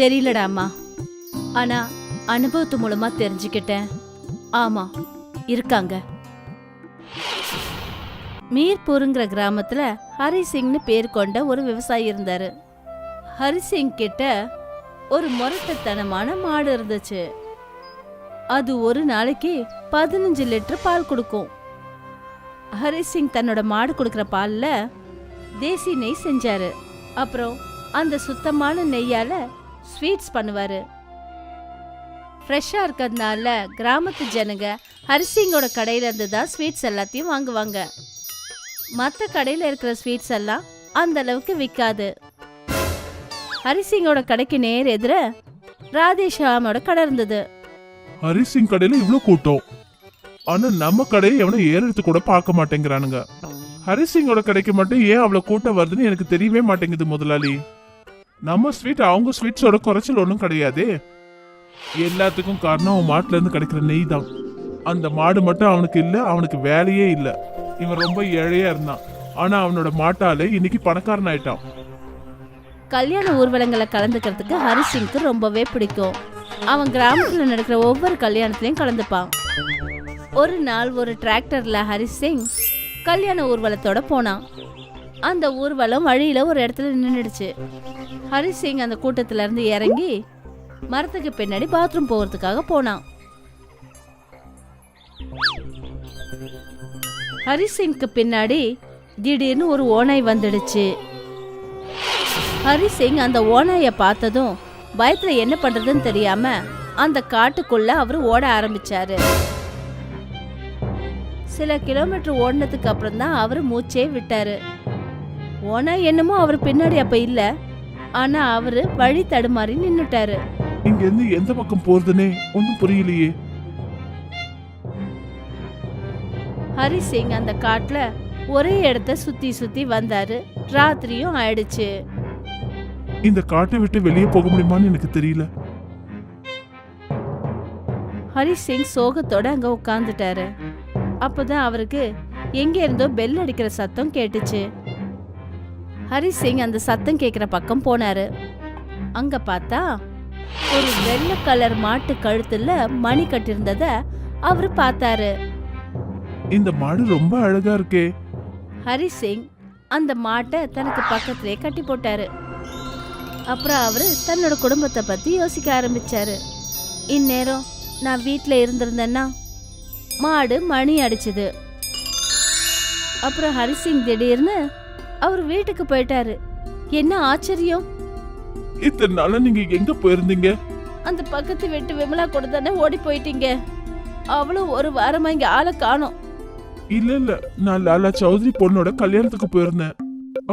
தெரியலடா அம்மா, ஆனா அனுபவத்து மூலமா தெரிஞ்சுக்கிட்டேன். ஆமா, இருக்காங்க. மீர்பூருங்கிற கிராமத்துல ஹரி சிங்னு பேர் கொண்ட ஒரு விவசாயி இருந்தாரு. ஹரி சிங் கிட்ட ஒரு முரட்டுத்தனமான மாடு இருந்துச்சு. அது ஒரு நாளைக்கு 15 லிட்டர் பால் கொடுக்கும். ஹரி சிங் தன்னோட மாடு கொடுக்கற பால்ல தேசி நெய் செஞ்சாரு. அப்புறம் அந்த சுத்தமான நெய்யால ஸ்வீட்ஸ் பண்ணுவாரு. ஃப்ரெஷ்ஷா இருக்கிறதுனால கிராமத்து ஜனங்க ஹரிசிங்கோட கடையில இருந்து தான் ஸ்வீட்ஸ் எல்லாத்தையும் வாங்குவாங்க. மற்ற கடையில இருக்கிற ஸ்வீட்ஸ் எல்லாம் அந்த அளவுக்கு விற்காது. ஹரிசிங்கோட கடைக்கு நேர் எதிர ராதேஷாமோட கடை இருந்தது. ஹரிசிங் கடையில இவ்ளோ கூட்டம், ஆனா நம்ம கடையை எவனும் ஏறெடுத்து கூட பார்க்க மாட்டேங்கிறானுங்க. ஹரிசிங்கோட கடைக்கு மட்டும் ஏன் அவ்வளவு கூட்டம் வருதுன்னு எனக்கு தெரியவே மாட்டேங்குது முதலாளி. நம்ம ஸ்வீட் அவங்க ஸ்வீட்ஸோட குறைச்சல் ஒன்றும் கிடையாதே. எல்லாத்துக்கும் காரணம் அவன் மாட்டுல இருந்து கிடைக்கிற நெய் தான். அந்த மாடு மட்டும் அவனுக்கு இல்ல, அவனுக்கு வேலையே இல்ல. இவன் ரொம்ப ஏழையா இருந்தான், ஆனா அவனோட மாட்டால இன்னைக்கு பணக்காரன் ஆயிட்டான். கல்யாண ஊர்வலங்களை கலந்துக்கிறதுக்கு ஹரிசிங்க்கு ரொம்பவே பிடிக்கும். அவன் கிராமத்துல நடக்கிற ஒவ்வொரு கல்யாணத்திலையும் கலந்துப்பான். ஒரு நாள் ஒரு டிராக்டர்ல ஹரிசிங் கல்யாண ஊர்வலத்தோட போனான். அந்த ஊர்வலம் வழியில ஒரு இடத்துல நின்றுடுச்சு. ஹரிசிங் அந்த கூட்டத்துல இருந்து இறங்கி மரத்துக்கு பின்னாடி பாத்ரூம் போகிறதுக்காக போனான். ஹரிசிங்க்கு பின்னாடி திடீர்னு ஒரு ஓநாய் வந்துடுச்சு. ஹரிசிங் அந்த ஓநாயை பார்த்ததும் பயத்துல என்ன பண்றதுன்னு தெரியாம அந்த காட்டுக்குள்ள அவரு ஓட ஆரம்பிச்சாரு. சில கிலோமீட்டர் ஓடினதுக்கு அப்புறம் தான் அவரு மூச்சே விட்டாரு. ஓநாய் என்னமோ அவர் பின்னாடி அப்ப இல்ல, ஆனா அவரு வழி தடுமாறி நின்னுட்டாரு. இங்க இருந்து எந்த பக்கம் போறதுன்னே ஒன்னும் புரியலையே. ஹரிசிங் அந்த காட்டுல ஒரே இடத்த சுத்தி சுத்தி வந்தாரு. ராத்திரியும் ஆயிடுச்சு. இந்த காட்டை விட்டு வெளியே போக முடியுமான்னு எனக்கு தெரியல. ஹரிசிங் சோகத்தோட அங்க உட்கார்ந்துட்டாரு. அப்பதான் அவருக்கு எங்க இருந்தோ பெல் அடிக்கிற சத்தம் கேட்டுச்சு. ஹரிசிங் அந்த சத்தம் கேக்குற பக்கம் போனாரு. அங்க பார்த்தா ஒரு வெள்ளை கலர் மாட்டு கழுத்துல மணி கட்டிருந்தத அவரு பார்த்தாரு. இந்த மாடு ரொம்ப அழகா இருக்கே. ஹரிசிங் அந்த மாட்டை தனக்கு பக்கத்திலே கட்டி போட்டாரு. அப்புறம் அவரு தன்னோட குடும்பத்தை பத்தி யோசிக்க ஆரம்பிச்சாரு. இந்நேரம் நான் வீட்டுல இருந்திருந்தேன்னா மாடு மணி அடிச்சுது. அப்புறம் ஹரிசிங் திடீர்னு அவர் வீட்டுக்கு போயிட்டாரு. என்ன ஆச்சரியம்! இத்தனை நாளா நீங்க எங்க போயிருந்தீங்க? அந்த பக்கத்து வீட்டு விமலா கூட தானே ஓடி போயிட்டீங்க. அவளும் ஒரு வாரமா இங்க ஆளை காணோம். இல்ல, நான் லாலா சௌத்ரி பொண்ணோட கல்யாணத்துக்கு போயிருந்தேன்.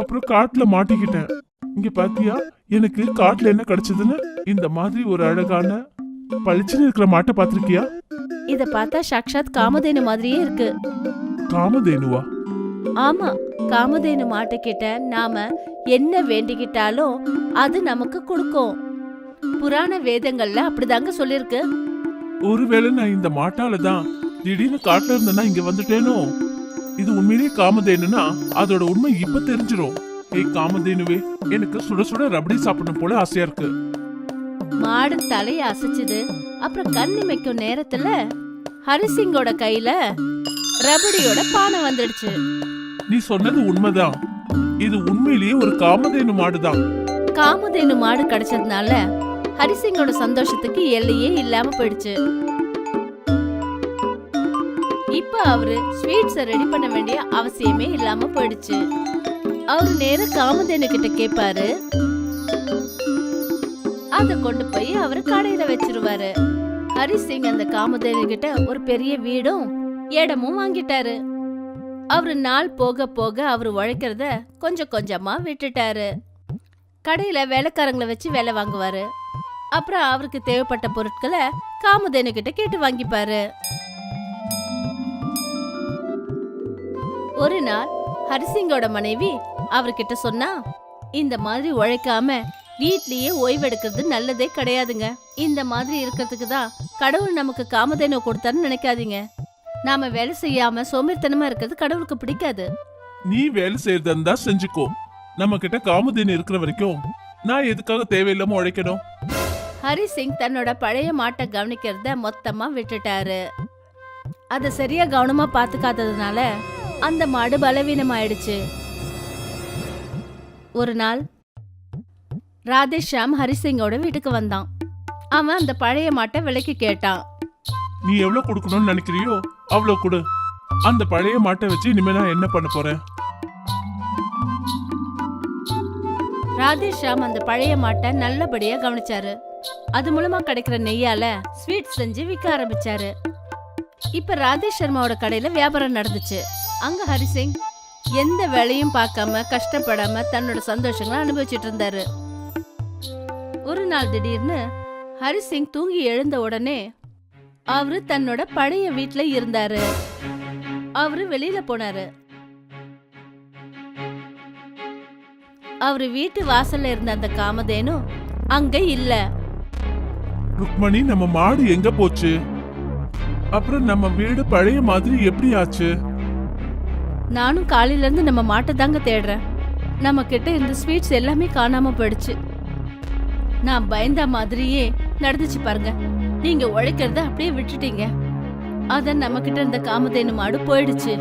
அப்புறம் காட்டுல மாட்டிக்கிட்டேன். இங்க பாத்தியா எனக்கு காட்டுல என்ன கிடைச்சதுன்னு? இந்த மாதிரி ஒரு அழகான பளிச்சுன்னு இருக்கிற மாட்டை பாத்திருக்கியா? இத பார்த்தா சாக்ஷாத் காமதேனு மாதிரியே இருக்கு. காமதேனுவா? ஆமா, காமதேனு மாட்டு கிட்ட நாம என்ன வேண்டிக்கிட்டாலும் அது நமக்கு கொடுக்கும். புராண வேதங்கள்ல அப்படிதாங்க சொல்லிருக்கு. ஒருவேளை நான் இந்த மாட்டால தான் திடீர்னு காட்டுல இருந்தேன்னா இங்க வந்துட்டேனோ? இது உண்மையிலேயே காமதேனுனா அதோட உண்மை இப்ப தெரிஞ்சிரும். ஏய் காமதேனுவே, எனக்கு சுட சுட ரபடி சாப்பிடணும் போல ஆசையா இருக்கு. மாடு தலைய அசைச்சுது. அப்புறம் கண்ணிமைக்கும் நேரத்துல ஹரிசிங்கோட கையில ரபடியோட பானை வந்துடுச்சு. நீ சொன்னது உண்மைதான். இது உண்மையிலேயே ஒரு காமதேனு மாடுதான். காமதேனு மாடு கிடைச்சதுனால ஹரிசிங்கோட சந்தோஷத்துக்கு எல்லையே இல்லாம போயிடுச்சு. இப்ப அவரு ஸ்வீட்ஸ் ரெடி பண்ண வேண்டிய அவசியமே இல்லாம போயிடுச்சு. அவரு நேரா காமதேனு கிட்ட கேட்பாரு. அத கொண்டு போய் அவரு கடையில வச்சிருவாரு. ஹரிசிங் அந்த காமதேனு கிட்ட ஒரு பெரிய வீடும் இடமும் வாங்கிட்டாரு. அவரு நாள் போக போக அவரு உழைக்கிறத கொஞ்சம் கொஞ்சமா விட்டுட்டாரு. கடையில வேலைக்காரங்களை வச்சு வேலை வாங்குவாரு. அப்புறம் அவருக்கு தேவைப்பட்ட பொருட்களை காமதேனு கிட்ட கேட்டு வாங்கிப்பாரு. ஒரு நாள் ஹரிசிங்கோட மனைவி அவர்கிட்ட சொன்னா, இந்த மாதிரி உழைக்காம வீட்லயே ஓய்வெடுக்கிறது நல்லதே கிடையாதுங்க. இந்த மாதிரி இருக்கிறதுக்கு தான் கடவுள் நமக்கு காமதேனு கொடுத்தாருன்னு நினைக்காதீங்க. நாம வேலை செய்யாம சோம்பேறித்தனமா இருக்கிறது கடவுளுக்கு பிடிக்காது. நீ வேலை செய்யறதா செஞ்சுக்கோ. நம்ம கிட்ட காமதேனு இருக்கிற வரைக்கும் நான் எதுக்காக தேவையில்லாம உழைக்கணும்? ஹரிசிங் தன்னோட பழைய மாட்டை கவனிக்கிறத மொத்தமா விட்டுட்டாரு. அத சரியா கவனமா பாத்துக்காததுனால அந்த மாடு பலவீனமாயிடுச்சு. ஒரு நாள் ராதேஷாம் ஹரிசிங்கோட வீட்டுக்கு வந்தான். அவன் அந்த பழைய மாட்டை விலைக்கு கேட்டான். நீ எவ்வளவு கொடுக்கணும்னு நினைக்கிறியோ அவ்வளவு கொடு. அந்த பழைய மாட்டை வச்சு இனிமே நான் என்ன பண்ண போறேன்? ராதேஷாம் அந்த பழைய மாட்டை நல்லபடியா கவனிச்சாரு. அது மூலமா கிடைக்கிற நெய்யால ஸ்வீட் செஞ்சு விற்க ஆரம்பிச்சாரு. இப்ப ராதேஷ் சர்மாவோட கடையில வியாபாரம் நடந்துச்சு. அங்க ஹரிசிங் எந்த வேலையும் பார்க்காம கஷ்டப்படாம தன்னோட சந்தோஷங்களை அனுபவிச்சுட்டு இருந்தாரு. ஒரு நாள் திடீர்னு ஹரிசிங் தூங்கி எழுந்த உடனே அவரு தன்னோட பழைய வீட்டுல இருந்தாரு. அவரு வெளியில போனாரு. அவரு வீட்டு வாசல்ல இருந்த அந்த காமதேனு அங்க இல்ல. ருக்மணி, நம்ம மாடு எங்க போச்சு? அப்புறம் நம்ம வீடு பழைய மாதிரி எப்படி ஆச்சு? நானும் காலையில இருந்து நம்ம மாட்டை தாங்க தேடுறேன். நம்ம கிட்ட இந்த ஸ்வீட்ஸ் எல்லாமே காணாம போயிடுச்சு. நான் பயந்த மாதிரியே நடந்துச்சு பாருங்க. நீங்க உழைக்கிறத அப்படியே விட்டுட்டீங்க. அத நம்ம கிட்ட இருந்த காமதேனு மாடு போயிடுச்சு.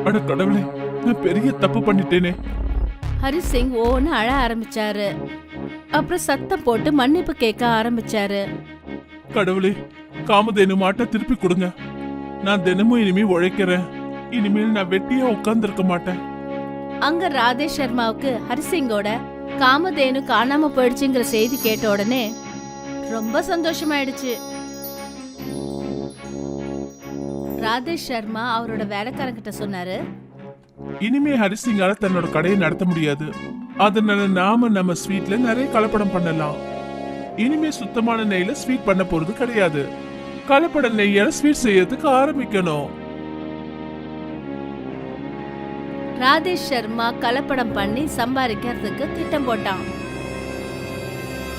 அட கடவுளே, நான் பெரிய தப்பு பண்ணிட்டேனே. ஹரிசிங் ஓன்னு அழ ஆரம்பிச்சாரு. அப்புறம் சத்தம் போட்டு மன்னிப்பு கேட்க ஆரம்பிச்சாரு. கடவுளே, காமதேனு மாட்டை திருப்பி கொடுங்க. நான் தினமும் இனிமே உழைக்கிறேன். இனிமேல் நான் வெட்டியா உட்கார்ந்து இருக்க மாட்டேன். அங்க ராதேஷ் சர்மாவுக்கு ஹரிசிங்கோட காமதேனு காணாம போயிடுச்சுங்கிற செய்தி கேட்ட உடனே ரொம்ப சந்தோஷமாயிடுச்சு. ராதேஷ் சர்மா அவரோட வேலைக்காரங்கிட்ட சொன்னாரு, இனிமே ஹரிசிங்கால தன்னோட கடையை நடத்த முடியாது. அதனால நாம நம்ம ஸ்வீட்ல நிறைய கலப்படம் பண்ணலாம். இனிமே சுத்தமான நெய்ல ஸ்வீட் பண்ண போறது கிடையாது. கலப்பட நெய்யால ஸ்வீட் செய்யறதுக்கு ஆரம்பிக்கணும். ராதேஷ் சர்மா கலப்படம் பண்ணி சம்பாதிக்கிறதுக்கு திட்டம் போட்டான்.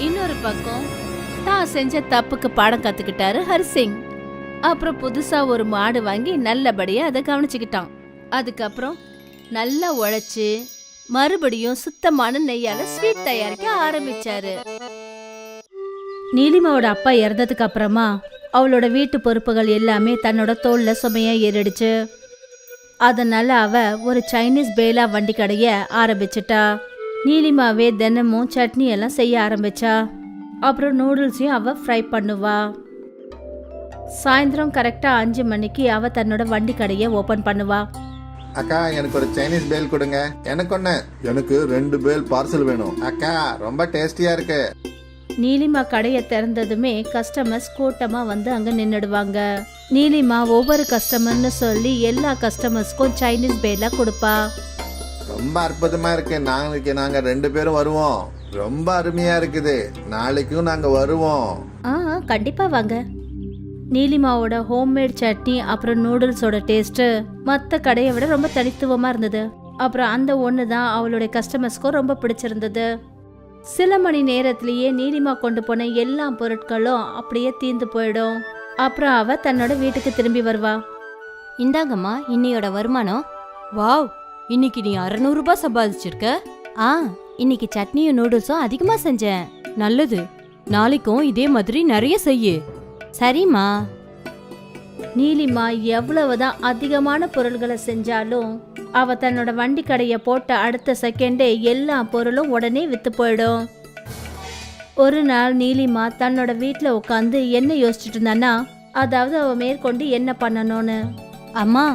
இன்னொரு பக்கம் தான் செஞ்ச தப்புக்கு பாடம் கத்துக்கிட்டாரு ஹரிசிங். அப்புறம் புதுசா ஒரு மாடு வாங்கி நல்லபடியா அதை கவனிச்சுக்கிட்டான். அதுக்கப்புறம் நல்லா உழைச்சு மறுபடியும் சுத்தமான நெய்யால ஸ்வீட் தயாரிக்க ஆரம்பிச்சாரு. நீலிமாவோட அப்பா இறந்ததுக்கு அப்புறமா அவளோட வீட்டு பொறுப்புகள் எல்லாமே தன்னோட தோல்ல சுமையா ஏறிடுச்சு. அதனால அவ ஒரு சைனீஸ் பேலா வண்டி கடைய ஆரம்பிச்சிட்டா. நீலிமாவே தினமும் சட்னி எல்லாம் செய்ய ஆரம்பிச்சா. அப்புறம் நூடுல்ஸையும் அவ ஃப்ரை பண்ணுவா. சாயந்தரம் கரெக்டா 5 மணிக்கு அவ தன்னோட வண்டி கடையை ஓபன் பண்ணுவா. அக்கா, எனக்கு ஒரு சைனீஸ் பேல் கொடுங்க. எனக்கு ஒண்ணு. எனக்கு 2 பேல் பார்சல் வேணும். அக்கா, ரொம்ப டேஸ்டியா இருக்கு. நீலிமா கடையை திறந்ததுமே கஸ்டமர்ஸ் கூட்டமா வந்து அங்க நின்னுடுவாங்க. நீலிமா ஒவ்வொரு கஸ்டமர்னு சொல்லி எல்லா கஸ்டமர்ஸ்க்கும் சைனீஸ் பேலா கொடுப்பா. ரொம்ப அற்புதமா இருக்கு. நாங்க 2 பேரும் வருவோம். ரொம்ப அருமையா இருக்குது. நாளைக்கும் நாங்க வருவோம். கண்டிப்பா வாங்க. நீலிமாவோட ஹோம்மேட் சட்னி அப்புறம் நூடுல்ஸோட டேஸ்ட் மற்ற கடையை விட ரொம்ப தனித்துவமா இருந்தது. அப்புறம் அந்த ஒன்று தான் அவளுடைய கஸ்டமர்ஸ்க்கும் ரொம்ப பிடிச்சிருந்தது. சில மணி நேரத்திலேயே நீலிமா கொண்டு போன எல்லா பொருட்களும் அப்படியே தீர்ந்து போயிடும். அப்புறம் அவ தன்னோட வீட்டுக்கு திரும்பி வருவா. இந்தாங்கம்மா இன்னையோட வருமானம். வாவ், இன்னைக்கு நீ 600 ரூபாய் சம்பாதிச்சிருக்க. இன்னைக்கு சட்னியும் நூடுல்ஸும் அதிகமா செஞ்சேன். நல்லது, நாளைக்கும் இதே மாதிரி நிறைய செய்யு. சரிம்மா. நீலிமா எவ்வளவுதான் அதிகமான பொருள்களை செஞ்சாலும் அவ தன்னோட வண்டி கடையை போட்ட அடுத்த செகண்டே எல்லா பொருளும் உடனே வித்து போயிடும். ஒரு நாள் நீலிமா தன்னோட வீட்டுல உட்காந்து என்ன யோசிச்சுட்டு இருந்தானா, அதாவது அவ மேற்கொண்டு என்ன பண்ணணும்னு. அம்மா,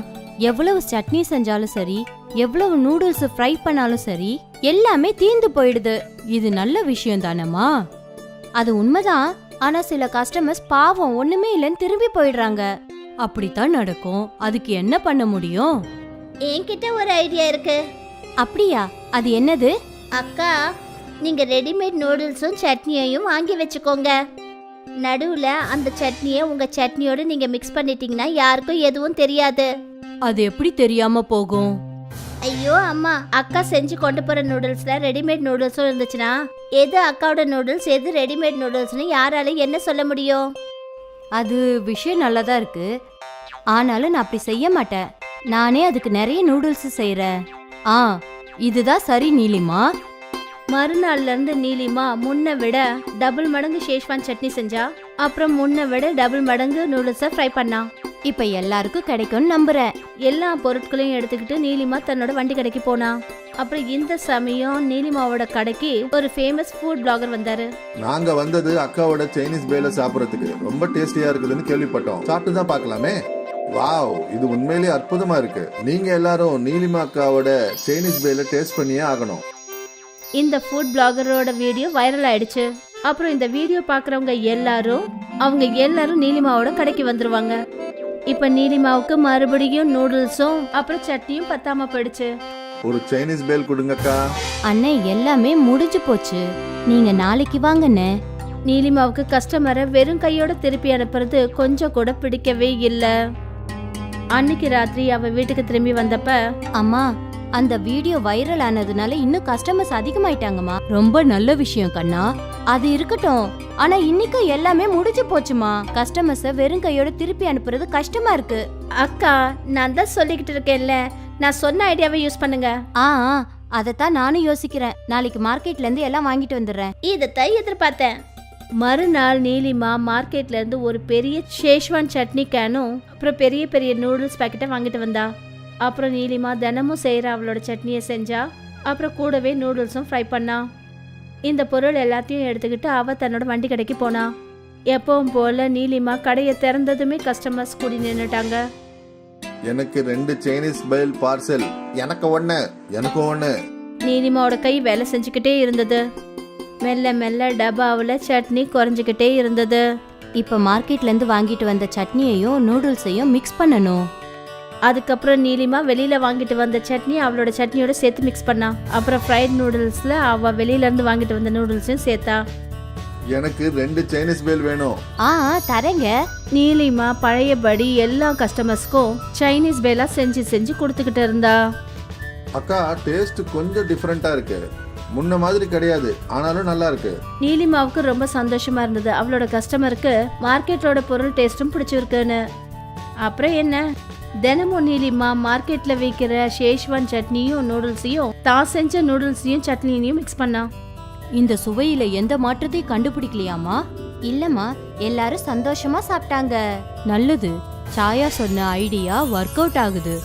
எவ்வளவு சட்னி செஞ்சாலும் சரி, எவ்வளவு நூடுல்ஸ் ஃப்ரை பண்ணாலும் சரி, எல்லாமே தீந்து போயிடுது. இது நல்ல விஷயம் தானம்மா? அது உண்மைதான். ஆனா சில கஸ்டமர்ஸ் பாவம் ஒண்ணுமே இல்லைன்னு திரும்பி போயிடுறாங்க. அப்படித்தான் நடக்கும். அதுக்கு என்ன பண்ண முடியும்? என்கிட்ட ஒரு ஐடியா இருக்கு. அப்படியா? அது என்னது? அக்கா, நீங்க ரெடிமேட் நூடுல்ஸும் சட்னியையும் வாங்கி வச்சுக்கோங்க. நடுவுல அந்த சட்னியை உங்க சட்னியோட நீங்க மிக்ஸ் பண்ணிட்டீங்கன்னா யாருக்கும் எதுவும் தெரியாது. அது எப்படி தெரியாம போகும்? ஐயோ அம்மா, அக்கா செஞ்சு கொண்டு போற நூடுல்ஸ்ல ரெடிமேட் நூடுல்ஸும் இருந்துச்சுன்னா எது அக்காவோட நூடுல்ஸ் எது ரெடிமேட் நூடுல்ஸ்னு யாராலையும் என்ன சொல்ல முடியும்? அது விஷயம் நல்லதா இருக்கு. ஆனாலும் நான் அப்படி செய்ய மாட்டேன். நானே அதுக்கு நிறைய நூடுல்ஸ் செய்யறேன். இதுதான் சரி நீலிமா. மறுநாள்ல இருந்து நீலிமா முன்ன விட டபுள் மடங்கு ஷேஷ்வான் சட்னி செஞ்சா. அப்புறம் முன்ன விட டபுள் மடங்கு நூடுல்ஸை ஃப்ரை பண்ணா. இப்ப எல்லாருக்கும் கிடைக்கும்னு நம்புறேன். எல்லா பொருட்களையும் எடுத்துக்கிட்டு நீலிமா தன்னோட வண்டி கடைக்கு போனா. அப்புறம் இந்த சமயம் நீலிமாவோட கடைக்கு ஒரு ஃபேமஸ் ஃபுட் பிளாகர் வந்தாரு. நாங்க வந்தது அக்காவோட சைனீஸ் பேல சாப்பிடறதுக்கு. ரொம்ப டேஸ்டியா இருக்குதுன்னு கேள்விப்பட்டோம். சாப்பிட்டு தான் பார்க்கலாமே. வாவ், இது உண்மையிலேயே அற்புதமா இருக்கு. நீங்க எல்லாரும் நீலிமா அக்காவோட சைனீஸ் பேல டேஸ்ட் பண்ணியே ஆகணும். இந்த ஃபுட் பிளாகரோட வீடியோ வைரல் ஆயிடுச்சு. அப்புறம் இந்த வீடியோ பாக்குறவங்க எல்லாரும் நீலிமாவோட கடைக்கு வந்துருவாங்க. இப்ப நீலிமாவுக்கு மறுபடியும் நூடுல்ஸும் அப்புறம் சட்னியும் பத்தாம போயிடுச்சு. ஒரு சைனீஸ் பேல் கொடுங்கக்கா. அண்ணே, எல்லாமே முடிஞ்சு போச்சு. நீங்க நாளைக்கு வாங்கண்ணே. நீலிமாவுக்கு கஸ்டமரை வெறும் கையோட திருப்பி அனுப்புறது கொஞ்சம் கூட பிடிக்கவே இல்ல. அன்னைக்கு ராத்திரி அவ வீட்டுக்கு திரும்பி வந்தப்ப, அம்மா, அந்த வீடியோ வைரல் ஆனதுனால இன்னும் கஸ்டமர்ஸ் அதிகமாயிட்டாங்கம்மா. ரொம்ப நல்ல விஷயம் கண்ணா. அது இருக்கட்டும், ஆனா இன்னைக்கு எல்லாமே முடிஞ்சு போச்சுமா. கஸ்டமர்ஸ வெறும் கையோட திருப்பி அனுப்புறது கஷ்டமா இருக்கு. அக்கா நான் தான் சொல்லிக்கிட்டு இருக்கேன்ல, நான் சொன்ன ஐடியாவை யூஸ் பண்ணுங்க. ஆ, அதத்தான் நானும் யோசிக்கிறேன். நாளைக்கு மார்க்கெட்ல இருந்து எல்லாம் வாங்கிட்டு வந்துடுறேன். இதைத்தான் எதிர்பார்த்தேன். மறுநாள் நீலிமா மார்க்கெட்ல இருந்து ஒரு பெரிய ஷேஷ்வான் சட்னி கேனும் அப்புறம் பெரிய பெரிய நூடுல்ஸ் பாக்கெட்டை வாங்கிட்டு வந்தா. அப்புறம் நீலிமா தினமும் செய்யற அவளோட சட்னியை செஞ்சா. அப்புறம் கூடவே நூடுல்ஸும் ஃப்ரை பண்ணா. இந்த பொருள் எல்லாத்தையும் எடுத்துக்கிட்டு அவ தன்னோட வண்டி கடைக்கு போனா. எப்பவும் போல நீலிமா கடையை திறந்ததுமே கஸ்டமர்ஸ் கூடி நின்னுட்டாங்க. எனக்கு 2 சைனீஸ் பேல் பார்சல். எனக்கு ஒண்ணு. நீலிமாவோட கை வேலை செஞ்சுக்கிட்டே இருந்தது. மெல்ல மெல்ல டப்பாவில் சட்னி குறைஞ்சிக்கிட்டே இருந்தது. இப்ப மார்க்கெட்ல இருந்து வாங்கிட்டு வந்த சட்னியையும் நூடுல்ஸையும் மிக்ஸ் பண்ணணும். அதுக்கப்புறம் நீலிமா வெளியில வாங்கிட்டு வந்த சட்னி அவளோட சட்னியோட சேர்த்து மிக்ஸ் பண்ணா. அப்புறம் ஃப்ரைட் நூடுல்ஸ்ல அவ வெளியில இருந்து வாங்கிட்டு வந்த நூடுல்ஸையும் சேர்த்தா. எனக்கு 2 சைனீஸ் பேல் வேணும். தரேங்க. நீலிமா பழையபடி எல்லா கஸ்டமர்ஸ்க்கும் சைனீஸ் பேலா செஞ்சு கொடுத்துக்கிட்டு இருந்தா. அக்கா, டேஸ்ட் கொஞ்சம் டிஃப்ரெண்டா இருக்கு. முன்ன மாதிரி கிடையாது, ஆனாலும் நல்லா இருக்கு. நீலிமாவுக்கு ரொம்ப சந்தோஷமா இருந்தது. அவளோட கஸ்டமருக்கு மார்க்கெட்டோட பொருள் டேஸ்டும் பிடிச்சிருக்குன்னு. அப்புறம் என்ன, தினமும் நீலிமா மார்க்கெட்ல விற்கிற ஷேஷ்வான் சட்னியும் நூடுல்ஸையும் தான் செஞ்ச நூடுல்ஸையும் சட்னியையும் மிக்ஸ் பண்ணா. இந்த சுவையில எந்த மாற்றத்தையும் கண்டுபிடிக்கலையாமா? இல்லம்மா, எல்லாரும் சந்தோஷமா சாப்பிட்டாங்க. நல்லது, சாயா சொன்ன ஐடியா ஒர்க் அவுட் ஆகுது.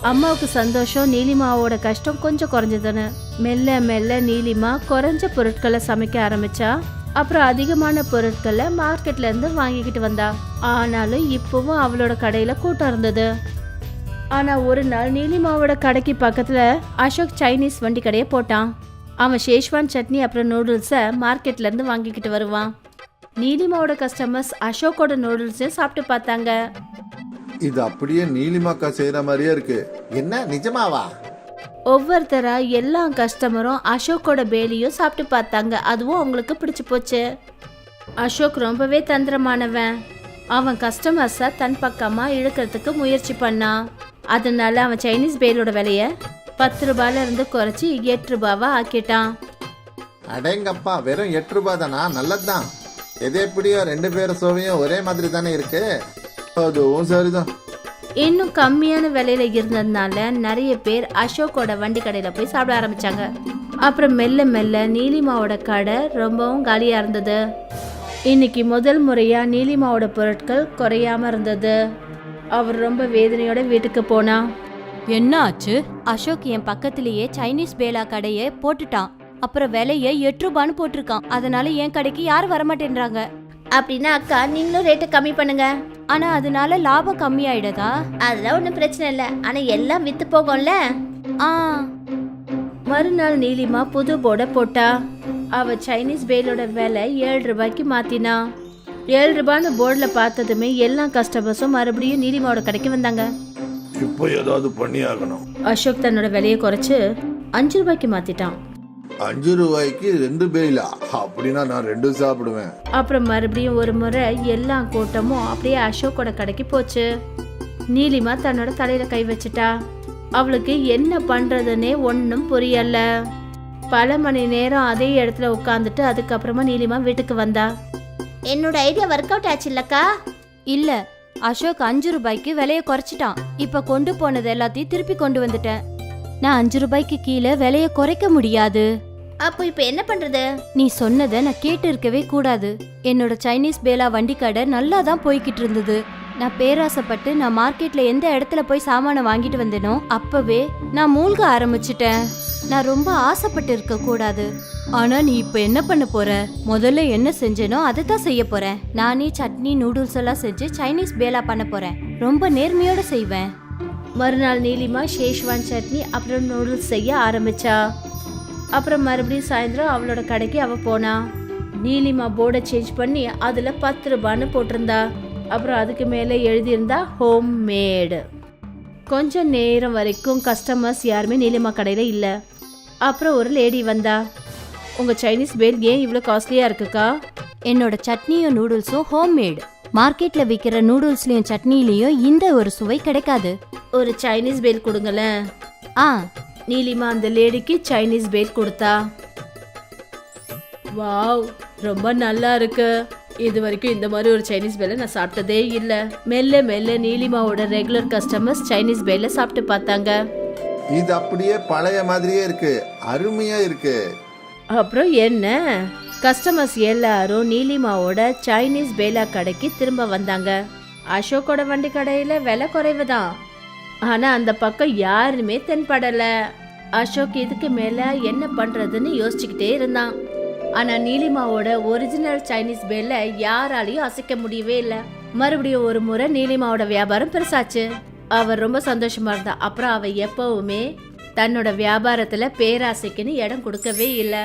அம்மாவுக்கு சந்தோஷம், நீலிமாவோட கஷ்டம் கொஞ்சம் குறைஞ்சதுன்னு. மெல்ல மெல்ல நீலிமா குறைஞ்ச பொருட்களை சமைக்க ஆரம்பிச்சா. அப்புறம் அதிகமான பொருட்களை மார்க்கெட்ல இருந்து வாங்கிக்கிட்டு வந்தா. ஆனாலும் இப்பவும் அவளோட கடையில கூட்டம் இருந்தது. ஆனா ஒரு நாள் நீலிமாவோட கடைக்கு பக்கத்துல அசோக் சைனீஸ் வண்டி கடையை போட்டான். அவன் ஷேஷ்வான் சட்னி அப்புறம் நூடுல்ஸை மார்க்கெட்ல இருந்து வாங்கிக்கிட்டு வருவான். நீலிமாவோட கஸ்டமர்ஸ் அசோக்கோட நூடுல்ஸையும் சாப்பிட்டு பார்த்தாங்க. இது அப்படியே நீலிமாக்கா செய்யற மாதிரியே இருக்கு. என்ன, நிஜமாவா? ஒவ்வொருத்தரா எல்லா கஸ்டமரும் அசோக்கோட பேலியும் சாப்பிட்டு பார்த்தாங்க. அதுவும் அவங்களுக்கு பிடிச்சு போச்சு. அசோக் ரொம்பவே தந்திரமானவன். அவன் கஸ்டமர்ஸை தன் பக்கமா இழுக்கிறதுக்கு முயற்சி பண்ணான். அதனால அவன் சைனீஸ் பேலோட விலைய 10 ரூபாயில இருந்து குறைச்சி 8 ரூபாவா ஆக்கிட்டான். அடேங்கப்பா, வெறும் 8 ரூபாய் தானா? நல்லதுதான். எது எப்படியோ 2 பேர் சோவையும் ஒரே மாதிரி தானே இருக்கு. அதுவும் சரிதான். இன்னும் கம்மியான விலையில இருந்ததுனால நிறைய பேர் அசோக்கோட வண்டி கடையில போய் சாப்பிட ஆரம்பிச்சாங்க. அப்புறம் மெல்ல மெல்ல நீலிமாவோட கடை ரொம்பவும் காலியா இருந்தது. இன்னைக்கு முதல் முறையா நீலிமாவோட பொருட்கள் குறையாம இருந்தது. அவர் ரொம்ப வேதனையோட வீட்டுக்கு போனா. என்ன ஆச்சு? அசோக் என் பக்கத்திலேயே சைனீஸ் பேலா கடையை போட்டுட்டான். அப்புறம் விலைய 8 ரூபான்னு போட்டிருக்கான். அதனால என் கடைக்கு யாரும் வரமாட்டேன்றாங்க. அப்படின்னா அக்கா நீங்களும் ரேட்டை கம்மி பண்ணுங்க. ஆனா அதனால லாபம் கம்மி ஆயிடதா? அதெல்லாம் ஒன்றும் பிரச்சனை இல்லை. ஆனா எல்லாம் வித்து போகும்ல. மறுநாள் நீலிமா புது போர்டை போட்டா. அவ சைனீஸ் பேலோட விலை 7 ரூபாய்க்கு மாத்தினா. 7 ரூபான்னு போர்டில் பார்த்ததுமே எல்லா கஸ்டமர்ஸும் மறுபடியும் நீலிமாவோட கடைக்கு வந்தாங்க. இப்போ ஏதாவது பண்ணி ஆகணும். அசோக் தன்னோட விலையை குறைச்சு 5 ரூபாய்க்கு மாத்திட்டான். 5 ரூபாய்க்கு 2 பேலா? அப்படின்னா நான் 2 சாப்பிடுவேன். அப்புறம் மறுபடியும் ஒரு முறை எல்லா கூட்டமும் அப்படியே அசோக்கோட கடைக்கு போச்சு. நீலிமா தன்னோட தலையில கை வச்சுட்டா. அவளுக்கு என்ன பண்றதுன்னே ஒன்னும் புரியல. பல மணி நேரம் அதே இடத்துல உட்காந்துட்டு அதுக்கப்புறமா நீலிமா வீட்டுக்கு வந்தா. என்னோட ஐடியா ஒர்க் அவுட் ஆச்சு இல்லக்கா? இல்ல, அசோக் 5 ரூபாய்க்கு விலைய குறைச்சிட்டான். இப்ப கொண்டு போனது எல்லாத்தையும் திருப்பி கொண்டு வந்துட்டேன். நான் 5 ரூபாய்க்கு கீழே விலைய குறைக்க முடியாது. அப்போ இப்போ என்ன பண்றது? நீ சொன்னதை நான் கேட்டு இருக்கவே கூடாது. என்னோட சைனீஸ் பேலா வண்டி கடை நல்லா தான் போய்கிட்டு இருந்தது. நான் பேராசைப்பட்டு நான் மார்க்கெட்ல எந்த இடத்துல போய் சாமானை வாங்கிட்டு வந்தேனோ அப்பவே நான் மூழ்க ஆரம்பிச்சிட்டேன். நான் ரொம்ப ஆசைப்பட்டு இருக்க கூடாது. ஆனா நீ இப்ப என்ன பண்ண போற? முதல்ல என்ன செஞ்சேனோ அதை தான் செய்ய போறேன். நானே சட்னி நூடுல்ஸ் எல்லாம் செஞ்சு சைனீஸ் பேலா பண்ண போறேன். ரொம்ப நேர்மையோட செய்வேன். மறுநாள் நீலிமா ஷேஷ்வான் சட்னி அப்புறம் நூடுல்ஸ் செய்ய ஆரம்பிச்சா. அப்புறம் மறுபடியும் சாயந்தரம் அவளோட கடைக்கு அவ போனா. நீலிமா போர்டை சேஞ்ச் பண்ணி அதுல 10 ரூபான்னு போட்டிருந்தா. அப்புறம் அதுக்கு மேலே எழுதியிருந்தா ஹோம் மேடு. கொஞ்சம் நேரம் வரைக்கும் கஸ்டமர்ஸ் யாருமே நீலிமா கடையில் இல்லை. அப்புறம் ஒரு லேடி வந்தா. உங்கள் சைனீஸ் பேல் ஏன் இவ்வளோ காஸ்ட்லியாக இருக்குக்கா? என்னோட சட்னியும் நூடுல்ஸும் ஹோம்மேட். மார்க்கெட்ல விற்கிற நூடுல்ஸ்லயும் சட்னிலையும் இந்த ஒரு சுவை கிடைக்காது. ஒரு சைனீஸ் பேல் கொடுங்களேன். ஆ, நீலிமா அந்த லேடிக்கு சைனீஸ் பேல் கொடுத்தா. வாவ், ரொம்ப நல்லா இருக்கு. இது வரைக்கும் இந்த மாதிரி ஒரு சைனீஸ் பேலை நான் சாப்பிட்டதே இல்லை. மெல்ல மெல்ல நீலிமாவோட ரெகுலர் கஸ்டமர்ஸ் சைனீஸ் பேலை சாப்பிட்டு பார்த்தாங்க. இது அப்படியே பழைய மாதிரியே இருக்கு, அருமையா இருக்கு. அப்புறம் என்ன, கஸ்டமர்ஸ் எல்லாரும் நீலிமாவோட சைனீஸ் பேலா கடைக்கு திரும்ப வந்தாங்க. அசோக்கோட வண்டி கடையில் விலை குறைவு தான். ஆனால் அந்த பக்கம் யாருமே தென்படல. அசோக் இதுக்கு மேலே என்ன பண்ணுறதுன்னு யோசிச்சுக்கிட்டே இருந்தான். ஆனால் நீலிமாவோட ஒரிஜினல் சைனீஸ் பேல யாராலையும் அசைக்க முடியவே இல்லை. மறுபடியும் ஒரு முறை நீலிமாவோட வியாபாரம் பெருசாச்சு. அவர் ரொம்ப சந்தோஷமா இருந்தா. அப்புறம் அவ எப்பவுமே தன்னோட வியாபாரத்தில் பேராசைக்குன்னு இடம் கொடுக்கவே இல்லை.